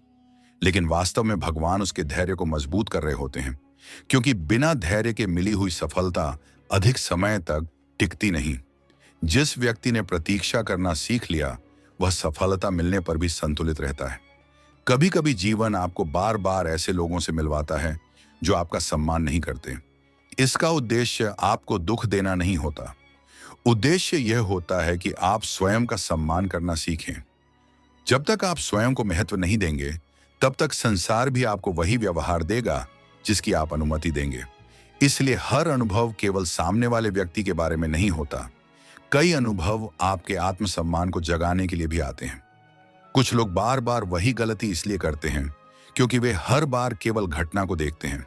लेकिन वास्तव में भगवान उसके धैर्य को मजबूत कर रहे होते हैं, क्योंकि बिना धैर्य के मिली हुई सफलता अधिक समय तक टिकती नहीं। जिस व्यक्ति ने प्रतीक्षा करना सीख लिया, वह सफलता मिलने पर भी संतुलित रहता है। कभी कभी जीवन आपको बार बार ऐसे लोगों से मिलवाता है जो आपका सम्मान नहीं करते। इसका उद्देश्य आपको दुख देना नहीं होता। उद्देश्य यह होता है कि आप स्वयं का सम्मान करना सीखें। जब तक आप स्वयं को महत्व नहीं देंगे, तब तक संसार भी आपको वही व्यवहार देगा जिसकी आप अनुमति देंगे। इसलिए हर अनुभव केवल सामने वाले व्यक्ति के बारे में नहीं होता। कई अनुभव आपके आत्मसम्मान को जगाने के लिए भी आते हैं। कुछ लोग बार बार वही गलती इसलिए करते हैं क्योंकि वे हर बार केवल घटना को देखते हैं,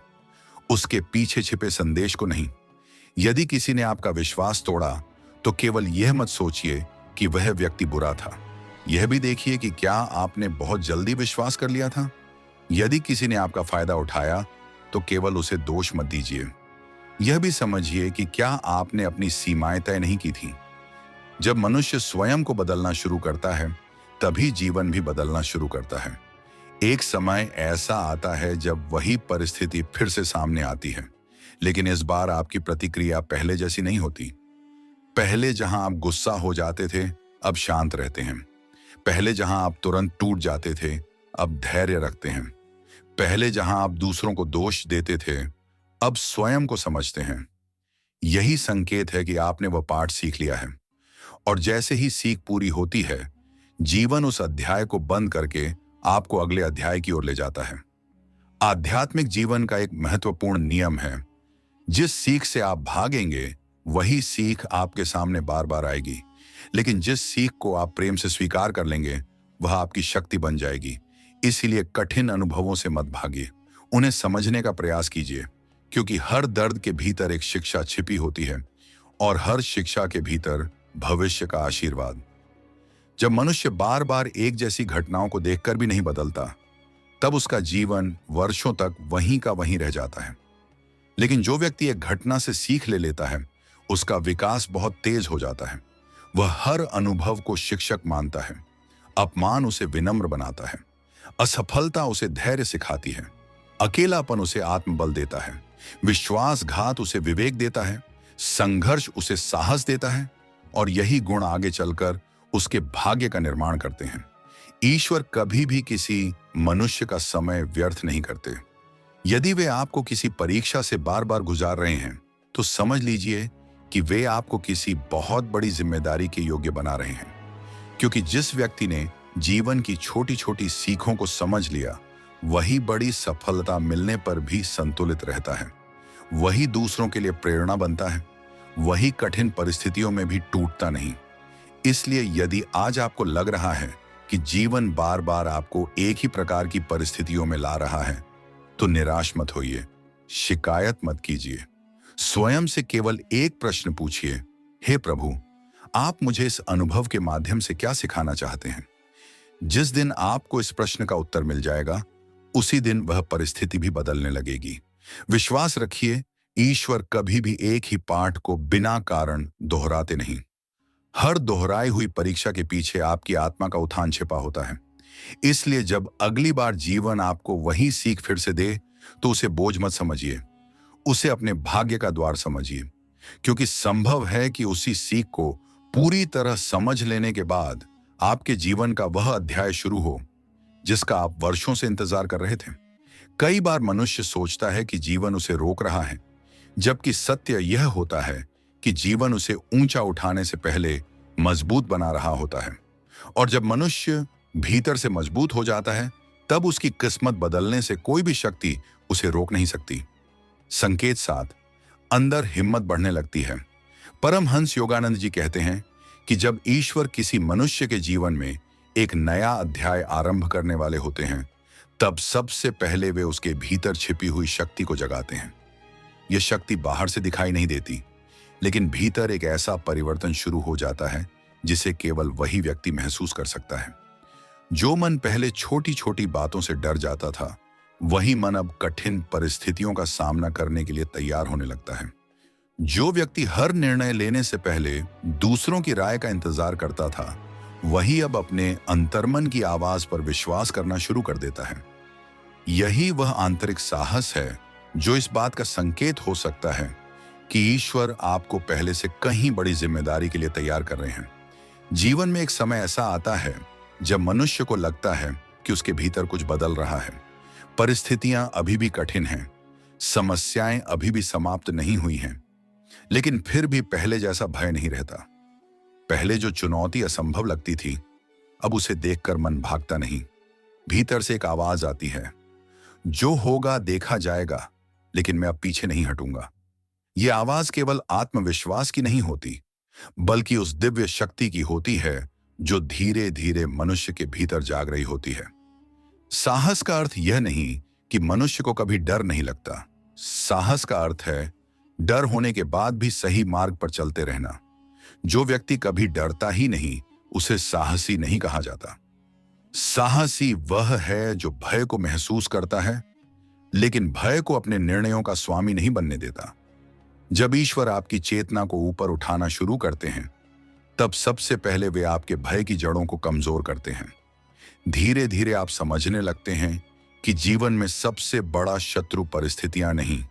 उसके पीछे छिपे संदेश को नहीं। यदि किसी ने आपका विश्वास तोड़ा तो केवल यह मत सोचिए कि वह व्यक्ति बुरा था। यह भी देखिए कि क्या आपने बहुत जल्दी विश्वास कर लिया था। यदि किसी ने आपका फायदा उठाया तो केवल उसे दोष मत दीजिए। यह भी समझिए कि क्या आपने अपनी सीमाएं तय नहीं की थी। जब मनुष्य स्वयं को बदलना शुरू करता है तभी जीवन भी बदलना शुरू करता है। एक समय ऐसा आता है जब वही परिस्थिति फिर से सामने आती है, लेकिन इस बार आपकी प्रतिक्रिया पहले जैसी नहीं होती। पहले जहां आप गुस्सा हो जाते थे अब शांत रहते हैं। पहले जहां आप तुरंत टूट जाते थे अब धैर्य रखते हैं। पहले जहां आप दूसरों को दोष देते थे अब स्वयं को समझते हैं। यही संकेत है कि आपने वह पाठ सीख लिया है। और जैसे ही सीख पूरी होती है, जीवन उस अध्याय को बंद करके आपको अगले अध्याय की ओर ले जाता है। आध्यात्मिक जीवन का एक महत्वपूर्ण नियम है, जिस सीख से आप भागेंगे वही सीख आपके सामने बार बार आएगी, लेकिन जिस सीख को आप प्रेम से स्वीकार कर लेंगे वह आपकी शक्ति बन जाएगी। इसीलिए कठिन अनुभवों से मत भागिए, उन्हें समझने का प्रयास कीजिए, क्योंकि हर दर्द के भीतर एक शिक्षा छिपी होती है और हर शिक्षा के भीतर भविष्य का आशीर्वाद। जब मनुष्य बार बार एक जैसी घटनाओं को देखकर भी नहीं बदलता, तब उसका जीवन वर्षों तक वहीं का वहीं रह जाता है। लेकिन जो व्यक्ति एक घटना से सीख ले लेता है, उसका विकास बहुत तेज हो जाता है। वह हर अनुभव को शिक्षक मानता है। अपमान उसे विनम्र बनाता है। असफलता उसे धैर्य सिखाती है। अकेलापन उसे आत्मबल देता है। विश्वासघात उसे विवेक देता है। संघर्ष उसे साहस देता है। और यही गुण आगे चलकर उसके भाग्य का निर्माण करते हैं। ईश्वर कभी भी किसी मनुष्य का समय व्यर्थ नहीं करते। यदि वे आपको किसी परीक्षा से बार बार गुजार रहे हैं तो समझ लीजिए कि वे आपको किसी बहुत बड़ी जिम्मेदारी के योग्य बना रहे हैं। क्योंकि जिस व्यक्ति ने जीवन की छोटी छोटी सीखों को समझ लिया, वही बड़ी सफलता मिलने पर भी संतुलित रहता है। वही दूसरों के लिए प्रेरणा बनता है। वही कठिन परिस्थितियों में भी टूटता नहीं। इसलिए यदि आज आपको लग रहा है कि जीवन बार बार आपको एक ही प्रकार की परिस्थितियों में ला रहा है, तो निराश मत होइए, शिकायत मत कीजिए। स्वयं से केवल एक प्रश्न पूछिए, हे प्रभु, आप मुझे इस अनुभव के माध्यम से क्या सिखाना चाहते हैं? जिस दिन आपको इस प्रश्न का उत्तर मिल जाएगा, उसी दिन वह परिस्थिति भी बदलने लगेगी। विश्वास रखिए, ईश्वर कभी भी एक ही पाठ को बिना कारण दोहराते नहीं। हर दोहराई हुई परीक्षा के पीछे आपकी आत्मा का उत्थान छिपा होता है। इसलिए जब अगली बार जीवन आपको वही सीख फिर से दे, तो उसे बोझ मत समझिए, उसे अपने भाग्य का द्वार समझिए। क्योंकि संभव है कि उसी सीख को पूरी तरह समझ लेने के बाद आपके जीवन का वह अध्याय शुरू हो जिसका आप वर्षों से इंतजार कर रहे थे। कई बार मनुष्य सोचता है कि जीवन उसे रोक रहा है, जबकि सत्य यह होता है कि जीवन उसे ऊंचा उठाने से पहले मजबूत बना रहा होता है। और जब मनुष्य भीतर से मजबूत हो जाता है, तब उसकी किस्मत बदलने से कोई भी शक्ति उसे रोक नहीं सकती। संकेत 7, अंदर हिम्मत बढ़ने लगती है। परमहंस योगानंद जी कहते हैं कि जब ईश्वर किसी मनुष्य के जीवन में एक नया अध्याय आरंभ करने वाले होते हैं, तब सबसे पहले वे उसके भीतर छिपी हुई शक्ति को जगाते हैं। यह शक्ति बाहर से दिखाई नहीं देती, लेकिन भीतर एक ऐसा परिवर्तन शुरू हो जाता है जिसे केवल वही व्यक्ति महसूस कर सकता है। जो मन पहले छोटी छोटी बातों से डर जाता था, वही मन अब कठिन परिस्थितियों का सामना करने के लिए तैयार होने लगता है। जो व्यक्ति हर निर्णय लेने से पहले दूसरों की राय का इंतजार करता था, वही अब अपने अंतर्मन की आवाज पर विश्वास करना शुरू कर देता है। यही वह आंतरिक साहस है जो इस बात का संकेत हो सकता है कि ईश्वर आपको पहले से कहीं बड़ी जिम्मेदारी के लिए तैयार कर रहे हैं। जीवन में एक समय ऐसा आता है जब मनुष्य को लगता है कि उसके भीतर कुछ बदल रहा है। परिस्थितियां अभी भी कठिन हैं, समस्याएं अभी भी समाप्त नहीं हुई हैं, लेकिन फिर भी पहले जैसा भय नहीं रहता। पहले जो चुनौती असंभव लगती थी, अब उसे देखकर मन भागता नहीं। भीतर से एक आवाज आती है, जो होगा देखा जाएगा, लेकिन मैं अब पीछे नहीं हटूंगा। यह आवाज केवल आत्मविश्वास की नहीं होती, बल्कि उस दिव्य शक्ति की होती है जो धीरे धीरे मनुष्य के भीतर जाग रही होती है। साहस का अर्थ यह नहीं कि मनुष्य को कभी डर नहीं लगता। साहस का अर्थ है डर होने के बाद भी सही मार्ग पर चलते रहना। जो व्यक्ति कभी डरता ही नहीं, उसे साहसी नहीं कहा जाता। साहसी वह है जो भय को महसूस करता है, लेकिन भय को अपने निर्णयों का स्वामी नहीं बनने देता। जब ईश्वर आपकी चेतना को ऊपर उठाना शुरू करते हैं, तब सबसे पहले वे आपके भय की जड़ों को कमजोर करते हैं। धीरे धीरे आप समझने लगते हैं कि जीवन में सबसे बड़ा शत्रु परिस्थितियां नहीं,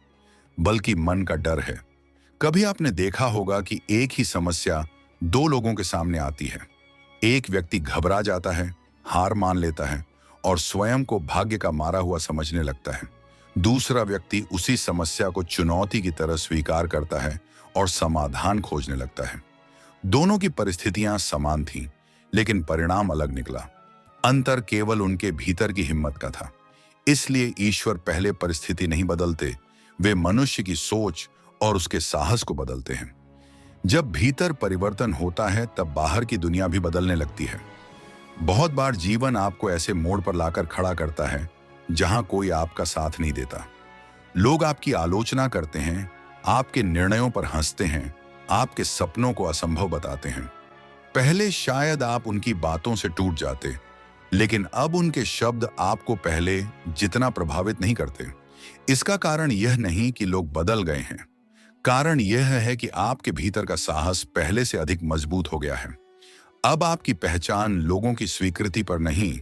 बल्कि मन का डर है। कभी आपने देखा होगा कि एक ही समस्या दो लोगों के सामने आती है। एक व्यक्ति घबरा जाता है, हार मान लेता है और स्वयं को भाग्य का मारा हुआ समझने लगता है। दूसरा व्यक्ति उसी समस्या को चुनौती की तरह स्वीकार करता है और समाधान खोजने लगता है। दोनों की परिस्थितियां समान थीं, लेकिन परिणाम अलग निकला। अंतर केवल उनके भीतर की हिम्मत का था। इसलिए ईश्वर पहले परिस्थिति नहीं बदलते, वे मनुष्य की सोच और उसके साहस को बदलते हैं। जब भीतर परिवर्तन होता है, तब बाहर की दुनिया भी बदलने लगती है। बहुत बार जीवन आपको ऐसे मोड़ पर लाकर खड़ा करता है जहां कोई आपका साथ नहीं देता। लोग आपकी आलोचना करते हैं, आपके निर्णयों पर हंसते हैं, आपके सपनों को असंभव बताते हैं। पहले शायद आप उनकी बातों से टूट जाते, लेकिन अब उनके शब्द आपको पहले जितना प्रभावित नहीं करते। इसका कारण यह नहीं कि लोग बदल गए हैं। कारण यह है कि आपके भीतर का साहस पहले से अधिक मजबूत हो गया है। अब आपकी पहचान लोगों की स्वीकृति पर नहीं,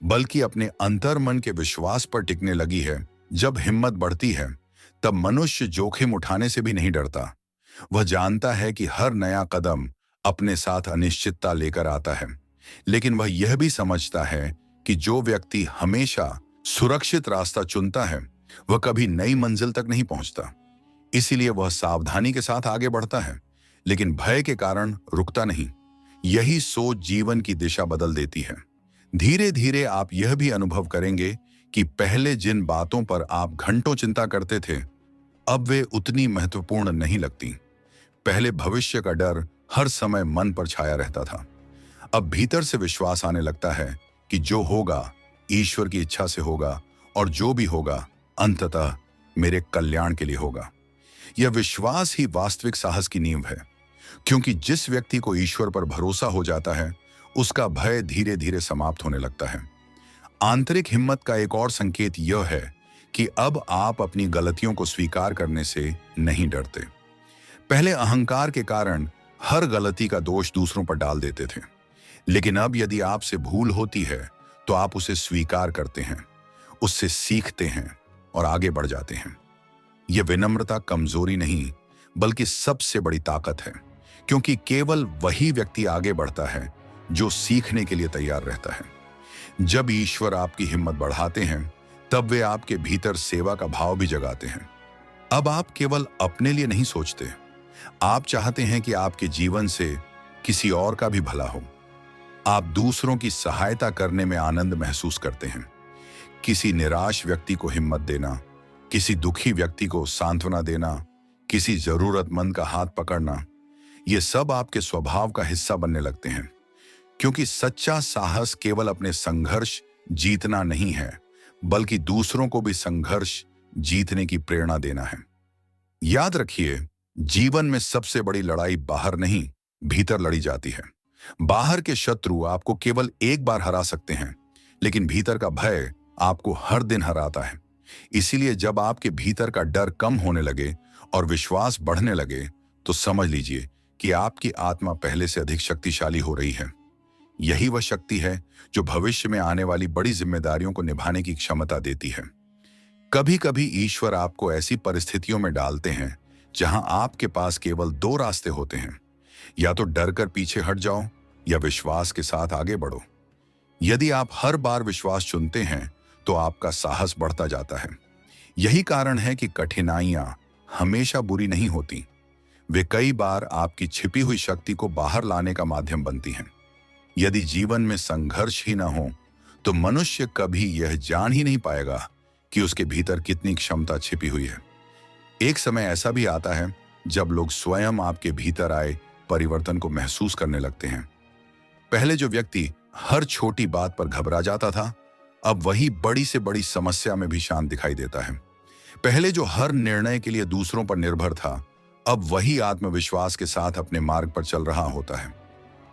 बल्कि अपने अंतर्मन के विश्वास पर टिकने लगी है। जब हिम्मत बढ़ती है, तब मनुष्य जोखिम उठाने से भी नहीं डरता। वह जानता है कि हर नया कदम अपने साथ अनिश्चितता लेकर आता है, लेकिन वह यह भी समझता है कि जो व्यक्ति हमेशा सुरक्षित रास्ता चुनता है, वह कभी नई मंजिल तक नहीं पहुंचता। इसीलिए वह सावधानी के साथ आगे बढ़ता है, लेकिन भय के कारण रुकता नहीं। यही सोच जीवन की दिशा बदल देती है। धीरे धीरे आप यह भी अनुभव करेंगे कि पहले जिन बातों पर आप घंटों चिंता करते थे, अब वे उतनी महत्वपूर्ण नहीं लगती। पहले भविष्य का डर हर समय मन पर छाया रहता था। अब भीतर से विश्वास आने लगता है कि जो होगा ईश्वर की इच्छा से होगा, और जो भी होगा अंततः मेरे कल्याण के लिए होगा। यह विश्वास ही वास्तविक साहस की नींव है, क्योंकि जिस व्यक्ति को ईश्वर पर भरोसा हो जाता है, उसका भय धीरे धीरे समाप्त होने लगता है। आंतरिक हिम्मत का एक और संकेत यह है कि अब आप अपनी गलतियों को स्वीकार करने से नहीं डरते। पहले अहंकार के कारण हर गलती का दोष दूसरों पर डाल देते थे, लेकिन अब यदि आपसे भूल होती है तो आप उसे स्वीकार करते हैं, उससे सीखते हैं और आगे बढ़ जाते हैं। यह विनम्रता कमजोरी नहीं, बल्कि सबसे बड़ी ताकत है, क्योंकि केवल वही व्यक्ति आगे बढ़ता है जो सीखने के लिए तैयार रहता है। जब ईश्वर आपकी हिम्मत बढ़ाते हैं, तब वे आपके भीतर सेवा का भाव भी जगाते हैं। अब आप केवल अपने लिए नहीं सोचते, आप चाहते हैं कि आपके जीवन से किसी और का भी भला हो। आप दूसरों की सहायता करने में आनंद महसूस करते हैं। किसी निराश व्यक्ति को हिम्मत देना, किसी दुखी व्यक्ति को सांत्वना देना, किसी जरूरतमंद का हाथ पकड़ना, ये सब आपके स्वभाव का हिस्सा बनने लगते हैं। क्योंकि सच्चा साहस केवल अपने संघर्ष जीतना नहीं है, बल्कि दूसरों को भी संघर्ष जीतने की प्रेरणा देना है। याद रखिए, जीवन में सबसे बड़ी लड़ाई बाहर नहीं, भीतर लड़ी जाती है। बाहर के शत्रु आपको केवल एक बार हरा सकते हैं, लेकिन भीतर का भय आपको हर दिन हराता है। इसीलिए जब आपके भीतर का डर कम होने लगे और विश्वास बढ़ने लगे, तो समझ लीजिए कि आपकी आत्मा पहले से अधिक शक्तिशाली हो रही है। यही वह शक्ति है जो भविष्य में आने वाली बड़ी जिम्मेदारियों को निभाने की क्षमता देती है। कभी कभी ईश्वर आपको ऐसी परिस्थितियों में डालते हैं जहां आपके पास केवल दो रास्ते होते हैं, या तो डर कर पीछे हट जाओ या विश्वास के साथ आगे बढ़ो। यदि आप हर बार विश्वास चुनते हैं, तो आपका साहस बढ़ता जाता है। यही कारण है कि कठिनाइयां हमेशा बुरी नहीं होती, वे कई बार आपकी छिपी हुई शक्ति को बाहर लाने का माध्यम बनती हैं। यदि जीवन में संघर्ष ही ना हो, तो मनुष्य कभी यह जान ही नहीं पाएगा कि उसके भीतर कितनी क्षमता छिपी हुई है। एक समय ऐसा भी आता है जब लोग स्वयं आपके भीतर आए परिवर्तन को महसूस करने लगते हैं। पहले जो व्यक्ति हर छोटी बात पर घबरा जाता था, अब वही बड़ी से बड़ी समस्या में भी शांत दिखाई देता है। पहले जो हर निर्णय के लिए दूसरों पर निर्भर था, अब वही आत्मविश्वास के साथ अपने मार्ग पर चल रहा होता है।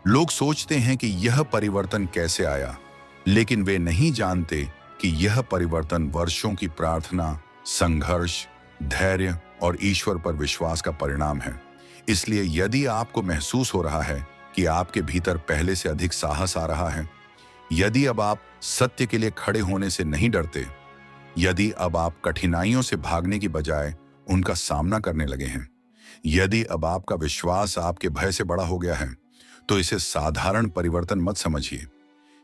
लोग सोचते हैं कि यह परिवर्तन कैसे आया, लेकिन वे नहीं जानते कि यह परिवर्तन वर्षों की प्रार्थना, संघर्ष, धैर्य और ईश्वर पर विश्वास का परिणाम है। इसलिए यदि आपको महसूस हो रहा है कि आपके भीतर पहले से अधिक साहस आ रहा है, यदि अब आप सत्य के लिए खड़े होने से नहीं डरते, यदि अब आप कठिनाइयों से भागने की बजाय उनका सामना करने लगे हैं, यदि अब आपका विश्वास आपके भय से बड़ा हो गया है, तो इसे साधारण परिवर्तन मत समझिए।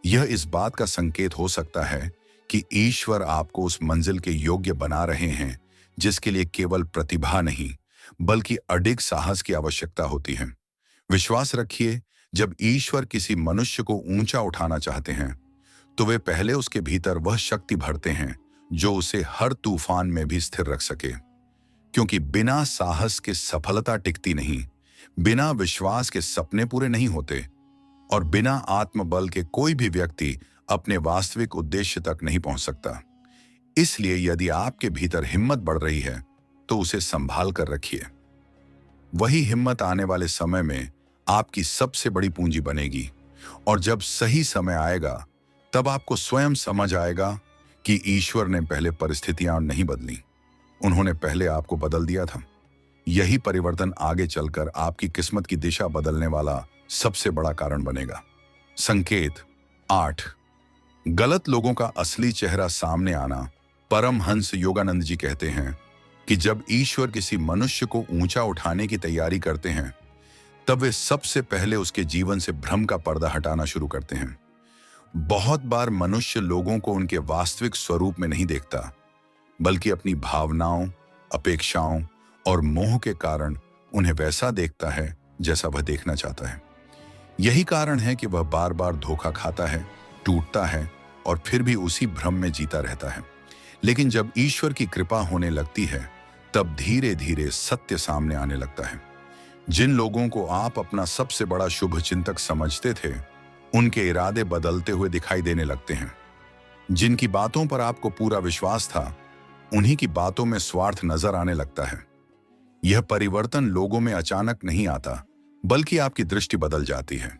यह इस बात का संकेत हो सकता है कि ईश्वर आपको उस मंजिल के योग्य बना रहे हैं जिसके लिए केवल प्रतिभा नहीं, बल्कि अडिग साहस की आवश्यकता होती है। विश्वास रखिए, जब ईश्वर किसी मनुष्य को ऊंचा उठाना चाहते हैं, तो वे पहले उसके भीतर वह शक्ति भरते हैं जो उसे हर तूफान में भी स्थिर रख सके। क्योंकि बिना साहस के सफलता टिकती नहीं, बिना विश्वास के सपने पूरे नहीं होते, और बिना आत्मबल के कोई भी व्यक्ति अपने वास्तविक उद्देश्य तक नहीं पहुंच सकता। इसलिए यदि आपके भीतर हिम्मत बढ़ रही है, तो उसे संभाल कर रखिए। वही हिम्मत आने वाले समय में आपकी सबसे बड़ी पूंजी बनेगी, और जब सही समय आएगा, तब आपको स्वयं समझ आएगा कि ईश्वर ने पहले परिस्थितियां नहीं बदली, उन्होंने पहले आपको बदल दिया था। यही परिवर्तन आगे चलकर आपकी किस्मत की दिशा बदलने वाला सबसे बड़ा कारण बनेगा। संकेत 8। गलत लोगों का असली चेहरा सामने आना। परमहंस योगानंद जी कहते हैं कि जब ईश्वर किसी मनुष्य को ऊंचा उठाने की तैयारी करते हैं, तब वे सबसे पहले उसके जीवन से भ्रम का पर्दा हटाना शुरू करते हैं। बहुत बार मनुष्य लोगों को उनके वास्तविक स्वरूप में नहीं देखता, बल्कि अपनी भावनाओं, अपेक्षाओं और मोह के कारण उन्हें वैसा देखता है जैसा वह देखना चाहता है। यही कारण है कि वह बार बार धोखा खाता है, टूटता है और फिर भी उसी भ्रम में जीता रहता है। लेकिन जब ईश्वर की कृपा होने लगती है, तब धीरे धीरे सत्य सामने आने लगता है। जिन लोगों को आप अपना सबसे बड़ा शुभ चिंतक समझते थे, उनके इरादे बदलते हुए दिखाई देने लगते हैं। जिनकी बातों पर आपको पूरा विश्वास था, उन्हीं की बातों में स्वार्थ नजर आने लगता है। यह परिवर्तन लोगों में अचानक नहीं आता, बल्कि आपकी दृष्टि बदल जाती है।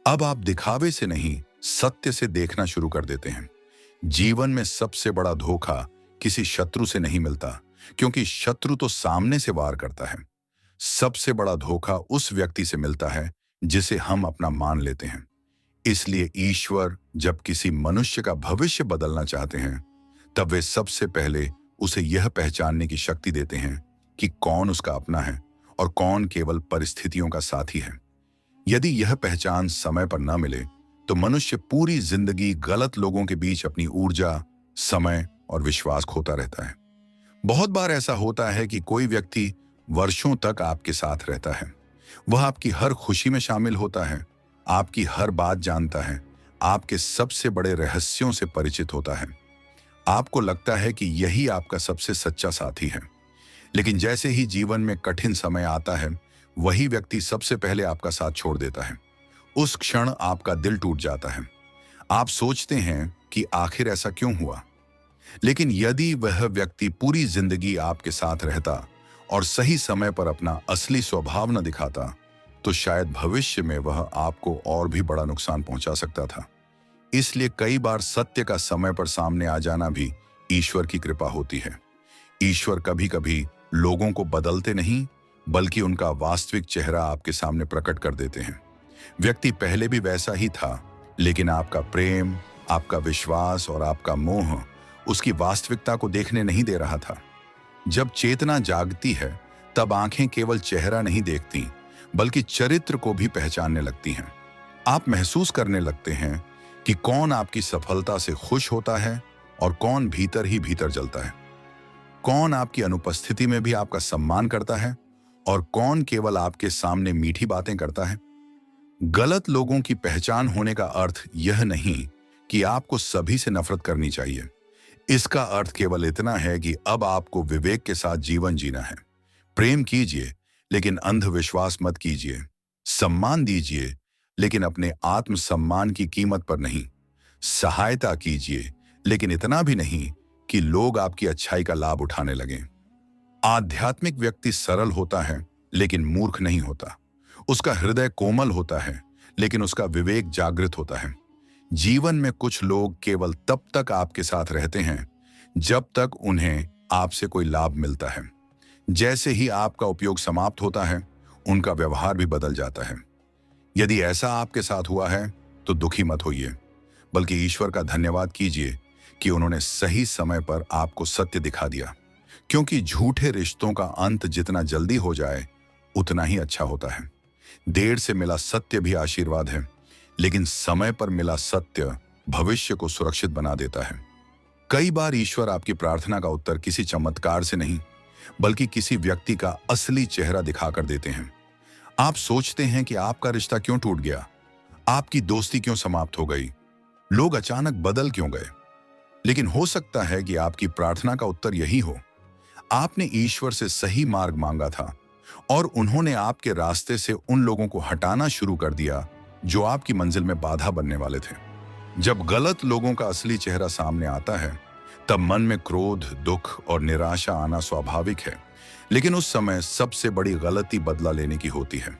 अब आप दिखावे से नहीं, सत्य से देखना शुरू कर देते हैं। जीवन में सबसे बड़ा धोखा किसी शत्रु से नहीं मिलता, क्योंकि शत्रु तो सामने से वार करता है। सबसे बड़ा धोखा उस व्यक्ति से मिलता है जिसे हम अपना मान लेते हैं। इसलिए ईश्वर जब किसी मनुष्य का भविष्य बदलना चाहते हैं, तब वे सबसे पहले उसे यह पहचानने की शक्ति देते हैं कि कौन उसका अपना है और कौन केवल परिस्थितियों का साथी है। यदि यह पहचान समय पर न मिले, तो मनुष्य पूरी जिंदगी गलत लोगों के बीच अपनी ऊर्जा, समय और विश्वास खोता रहता है। बहुत बार ऐसा होता है कि कोई व्यक्ति वर्षों तक आपके साथ रहता है। वह आपकी हर खुशी में शामिल होता है, आपकी हर बात जानता है, आपके सबसे बड़े रहस्यों से परिचित होता है। आपको लगता है कि यही आपका सबसे सच्चा साथी है। लेकिन जैसे ही जीवन में कठिन समय आता है, वही व्यक्ति सबसे पहले आपका साथ छोड़ देता है। उस क्षण आपका दिल टूट जाता है। आप सोचते हैं कि आखिर ऐसा क्यों हुआ? लेकिन यदि वह व्यक्ति पूरी जिंदगी आपके साथ रहता और सही समय पर अपना असली स्वभाव न दिखाता, तो शायद भविष्य में वह आपको और भी बड़ा नुकसान पहुंचा सकता था। इसलिए कई बार सत्य का समय पर सामने आ जाना भी ईश्वर की कृपा होती है। ईश्वर कभी कभी लोगों को बदलते नहीं, बल्कि उनका वास्तविक चेहरा आपके सामने प्रकट कर देते हैं। व्यक्ति पहले भी वैसा ही था, लेकिन आपका प्रेम, आपका विश्वास और आपका मोह उसकी वास्तविकता को देखने नहीं दे रहा था। जब चेतना जागती है, तब आंखें केवल चेहरा नहीं देखती, बल्कि चरित्र को भी पहचानने लगती हैं। आप महसूस करने लगते हैं कि कौन आपकी सफलता से खुश होता है और कौन भीतर ही भीतर जलता है। कौन आपकी अनुपस्थिति में भी आपका सम्मान करता है और कौन केवल आपके सामने मीठी बातें करता है। गलत लोगों की पहचान होने का अर्थ यह नहीं कि आपको सभी से नफरत करनी चाहिए। इसका अर्थ केवल इतना है कि अब आपको विवेक के साथ जीवन जीना है। प्रेम कीजिए, लेकिन अंधविश्वास मत कीजिए। सम्मान दीजिए, लेकिन अपने आत्मसम्मान की कीमत पर नहीं। सहायता कीजिए, लेकिन इतना भी नहीं कि लोग आपकी अच्छाई का लाभ उठाने लगें। आध्यात्मिक व्यक्ति सरल होता है, लेकिन मूर्ख नहीं होता। उसका हृदय कोमल होता है, लेकिन उसका विवेक जागृत होता है। जीवन में कुछ लोग केवल तब तक आपके साथ रहते हैं जब तक उन्हें आपसे कोई लाभ मिलता है। जैसे ही आपका उपयोग समाप्त होता है, उनका व्यवहार भी बदल जाता है। यदि ऐसा आपके साथ हुआ है तो दुखी मत होइए, बल्कि ईश्वर का धन्यवाद कीजिए कि उन्होंने सही समय पर आपको सत्य दिखा दिया। क्योंकि झूठे रिश्तों का अंत जितना जल्दी हो जाए उतना ही अच्छा होता है। देर से मिला सत्य भी आशीर्वाद है, लेकिन समय पर मिला सत्य भविष्य को सुरक्षित बना देता है। कई बार ईश्वर आपकी प्रार्थना का उत्तर किसी चमत्कार से नहीं, बल्कि किसी व्यक्ति का असली चेहरा दिखाकर देते हैं। आप सोचते हैं कि आपका रिश्ता क्यों टूट गया, आपकी दोस्ती क्यों समाप्त हो गई, लोग अचानक बदल क्यों गए। लेकिन हो सकता है कि आपकी प्रार्थना का उत्तर यही हो। आपने ईश्वर से सही मार्ग मांगा था और उन्होंने आपके रास्ते से उन लोगों को हटाना शुरू कर दिया जो आपकी मंजिल में बाधा बनने वाले थे। जब गलत लोगों का असली चेहरा सामने आता है, तब मन में क्रोध, दुख और निराशा आना स्वाभाविक है। लेकिन उस समय सबसे बड़ी गलती बदला लेने की होती है।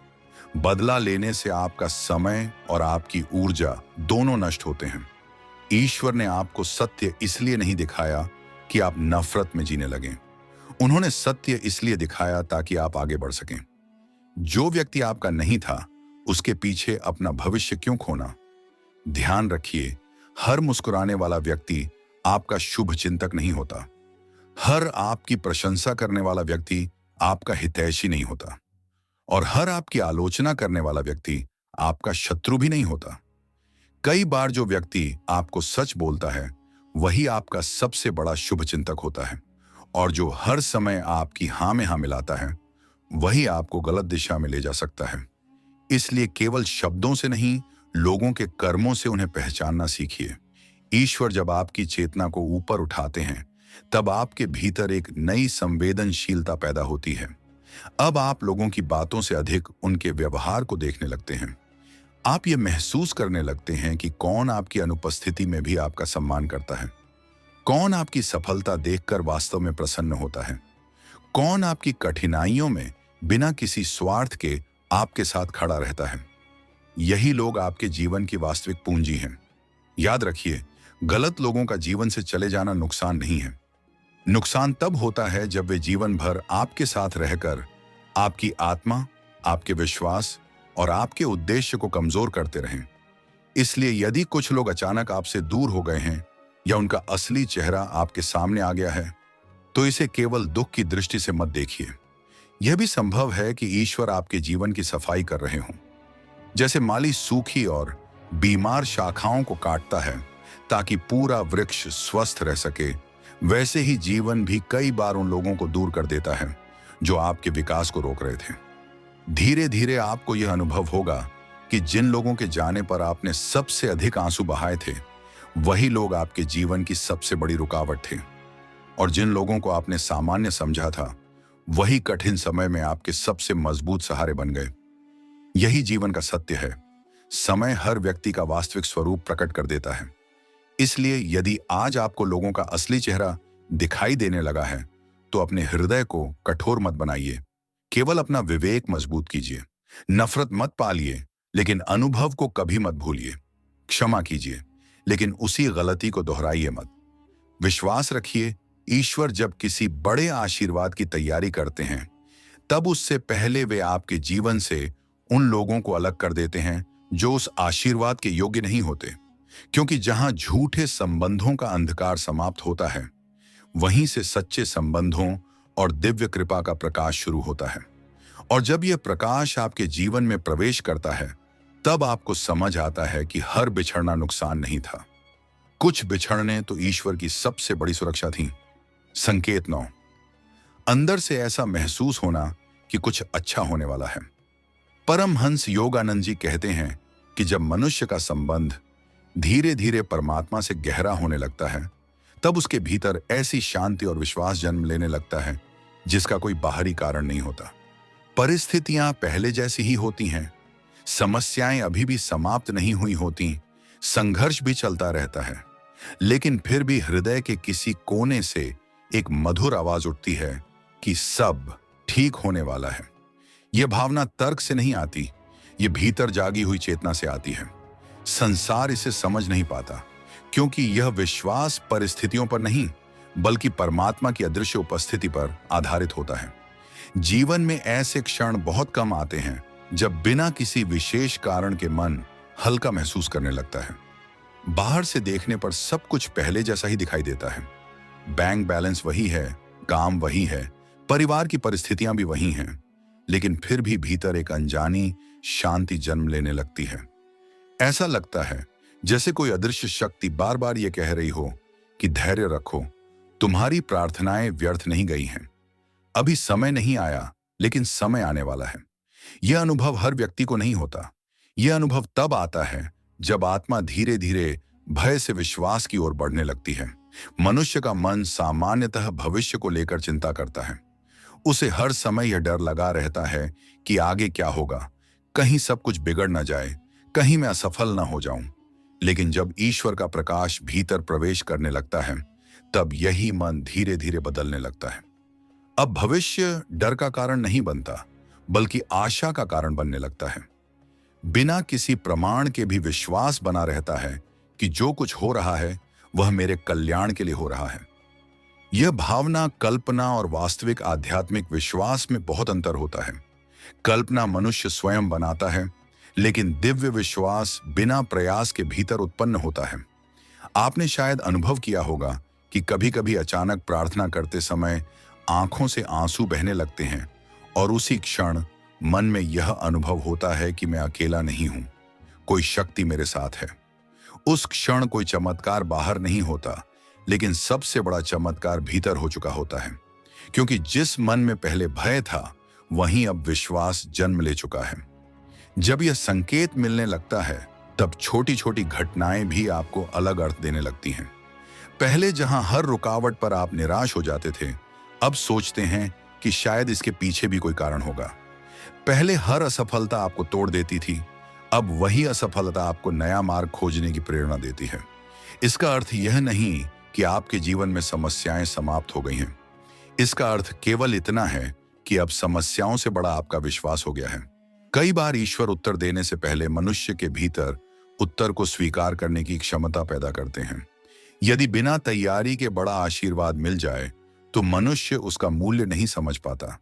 बदला लेने से आपका समय और आपकी ऊर्जा दोनों नष्ट होते हैं। ईश्वर ने आपको सत्य इसलिए नहीं दिखाया कि आप नफरत में जीने लगें। उन्होंने सत्य इसलिए दिखाया ताकि आप आगे बढ़ सकें। जो व्यक्ति आपका नहीं था, उसके पीछे अपना भविष्य क्यों खोना। ध्यान रखिए, हर मुस्कुराने वाला व्यक्ति आपका शुभ चिंतक नहीं होता। हर आपकी प्रशंसा करने वाला व्यक्ति आपका हितैषी नहीं होता। और हर आपकी आलोचना करने वाला व्यक्ति आपका शत्रु भी नहीं होता। कई बार जो व्यक्ति आपको सच बोलता है, वही आपका सबसे बड़ा शुभ चिंतक होता है। और जो हर समय आपकी हाँ में हाँ मिलाता है, वही आपको गलत दिशा में ले जा सकता है। इसलिए केवल शब्दों से नहीं, लोगों के कर्मों से उन्हें पहचानना सीखिए। ईश्वर जब आपकी चेतना को ऊपर उठाते हैं, तब आपके भीतर एक नई संवेदनशीलता पैदा होती है। अब आप लोगों की बातों से अधिक उनके व्यवहार को देखने लगते हैं। आप ये महसूस करने लगते हैं कि कौन आपकी अनुपस्थिति में भी आपका सम्मान करता है, कौन आपकी सफलता देखकर वास्तव में प्रसन्न होता है, कौन आपकी कठिनाइयों में बिना किसी स्वार्थ के आपके साथ खड़ा रहता है। यही लोग आपके जीवन की वास्तविक पूंजी हैं। याद रखिए, गलत लोगों का जीवन से चले जाना नुकसान नहीं है। नुकसान तब होता है जब वे जीवन भर आपके साथ रहकर आपकी आत्मा, आपके विश्वास और आपके उद्देश्य को कमजोर करते रहें। इसलिए यदि कुछ लोग अचानक आपसे दूर हो गए हैं या उनका असली चेहरा आपके सामने आ गया है, तो इसे केवल दुख की दृष्टि से मत देखिए। यह भी संभव है कि ईश्वर आपके जीवन की सफाई कर रहे हों। जैसे माली सूखी और बीमार शाखाओं को काटता है ताकि पूरा वृक्ष स्वस्थ रह सके, वैसे ही जीवन भी कई बार उन लोगों को दूर कर देता है जो आपके विकास को रोक रहे थे। धीरे धीरे आपको यह अनुभव होगा कि जिन लोगों के जाने पर आपने सबसे अधिक आंसू बहाए थे, वही लोग आपके जीवन की सबसे बड़ी रुकावट थे। और जिन लोगों को आपने सामान्य समझा था, वही कठिन समय में आपके सबसे मजबूत सहारे बन गए। यही जीवन का सत्य है। समय हर व्यक्ति का वास्तविक स्वरूप प्रकट कर देता है। इसलिए यदि आज आपको लोगों का असली चेहरा दिखाई देने लगा है, तो अपने हृदय को कठोर मत बनाइए। केवल अपना विवेक मजबूत कीजिए। नफरत मत पालिए, लेकिन अनुभव को कभी मत भूलिए। क्षमा कीजिए, लेकिन उसी गलती को दोहराइए मत। विश्वास रखिए, ईश्वर जब किसी बड़े आशीर्वाद की तैयारी करते हैं, तब उससे पहले वे आपके जीवन से उन लोगों को अलग कर देते हैं जो उस आशीर्वाद के योग्य नहीं होते। क्योंकि जहां झूठे संबंधों का अंधकार समाप्त होता है, वहीं से सच्चे संबंधों और दिव्य कृपा का प्रकाश शुरू होता है। और जब यह प्रकाश आपके जीवन में प्रवेश करता है, तब आपको समझ आता है कि हर बिछड़ना नुकसान नहीं था। कुछ बिछड़ने तो ईश्वर की सबसे बड़ी सुरक्षा थी। संकेत 9, अंदर से ऐसा महसूस होना कि कुछ अच्छा होने वाला है। परमहंस योगानंद जी कहते हैं कि जब मनुष्य का संबंध धीरे धीरे परमात्मा से गहरा होने लगता है, तब उसके भीतर ऐसी शांति और विश्वास जन्म लेने लगता है जिसका कोई बाहरी कारण नहीं होता। परिस्थितियां पहले जैसी ही होती हैं, समस्याएं अभी भी समाप्त नहीं हुई होती, संघर्ष भी चलता रहता है, लेकिन फिर भी हृदय के किसी कोने से एक मधुर आवाज उठती है कि सब ठीक होने वाला है। यह भावना तर्क से नहीं आती, ये भीतर जागी हुई चेतना से आती है। संसार इसे समझ नहीं पाता, क्योंकि यह विश्वास परिस्थितियों पर नहीं, बल्कि परमात्मा की अदृश्य उपस्थिति पर आधारित होता है। जीवन में ऐसे क्षण बहुत कम आते हैं जब बिना किसी विशेष कारण के मन हल्का महसूस करने लगता है। बाहर से देखने पर सब कुछ पहले जैसा ही दिखाई देता है। बैंक बैलेंस वही है, काम वही है, परिवार की परिस्थितियां भी वही हैं, लेकिन फिर भी भीतर एक अनजानी शांति जन्म लेने लगती है। ऐसा लगता है जैसे कोई अदृश्य शक्ति बार बार ये कह रही हो कि धैर्य रखो, तुम्हारी प्रार्थनाएं व्यर्थ नहीं गई हैं। अभी समय नहीं आया, लेकिन समय आने वाला है। यह अनुभव हर व्यक्ति को नहीं होता। यह अनुभव तब आता है जब आत्मा धीरे धीरे भय से विश्वास की ओर बढ़ने लगती है। मनुष्य का मन सामान्यतः भविष्य को लेकर चिंता करता है। उसे हर समय यह डर लगा रहता है कि आगे क्या होगा, कहीं सब कुछ बिगड़ न जाए, कहीं मैं असफल न हो जाऊं। लेकिन जब ईश्वर का प्रकाश भीतर प्रवेश करने लगता है, तब यही मन धीरे धीरे बदलने लगता है। अब भविष्य डर का कारण नहीं बनता, बल्कि आशा का कारण बनने लगता है। बिना किसी प्रमाण के भी विश्वास बना रहता है कि जो कुछ हो रहा है वह मेरे कल्याण के लिए हो रहा है। यह भावना कल्पना और वास्तविक आध्यात्मिक विश्वास में बहुत अंतर होता है। कल्पना मनुष्य स्वयं बनाता है, लेकिन दिव्य विश्वास बिना प्रयास के भीतर उत्पन्न होता है। आपने शायद अनुभव किया होगा कि कभी-कभी अचानक प्रार्थना करते समय आंखों से आंसू बहने लगते हैं और उसी क्षण मन में यह अनुभव होता है कि मैं अकेला नहीं हूं, कोई शक्ति मेरे साथ है। उस क्षण कोई चमत्कार बाहर नहीं होता, लेकिन सबसे बड़ा चमत्कार भीतर हो चुका होता है, क्योंकि जिस मन में पहले भय था, वहीं अब विश्वास जन्म ले चुका है। जब यह संकेत मिलने लगता है, तब छोटी छोटी घटनाएं भी आपको अलग अर्थ देने लगती हैं। पहले जहां हर रुकावट पर आप निराश हो जाते थे, अब सोचते हैं कि शायद इसके पीछे भी कोई कारण होगा। पहले हर असफलता आपको तोड़ देती थी, अब वही असफलता आपको नया मार्ग खोजने की प्रेरणा देती है। इसका अर्थ यह नहीं कि आपके जीवन में समस्याएं समाप्त हो गई हैं। इसका अर्थ केवल इतना है कि अब समस्याओं से बड़ा आपका विश्वास हो गया है। कई बार ईश्वर उत्तर देने से पहले मनुष्य के भीतर उत्तर को स्वीकार करने की क्षमता पैदा करते हैं। यदि बिना तैयारी के बड़ा आशीर्वाद मिल जाए, तो मनुष्य उसका मूल्य नहीं समझ पाता।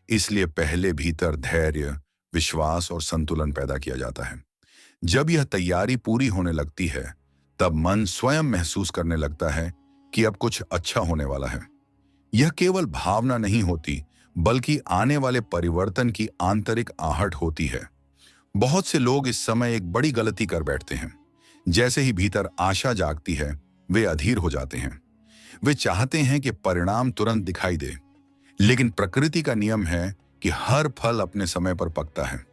इसलिए पहले भीतर धैर्य, विश्वास और संतुलन पैदा किया जाता है। जब यह तैयारी पूरी होने लगती है, तब मन स्वयं महसूस करने लगता है कि अब कुछ अच्छा होने वाला है। यह केवल भावना नहीं होती, बल्कि आने वाले परिवर्तन की आंतरिक आहट होती है। बहुत से लोग इस समय एक बड़ी गलती कर बैठते हैं। जैसे ही भीतर आशा जागती है, वे अधीर हो जाते हैं। वे चाहते हैं कि परिणाम तुरंत दिखाई दे, लेकिन प्रकृति का नियम है कि हर फल अपने समय पर पकता है।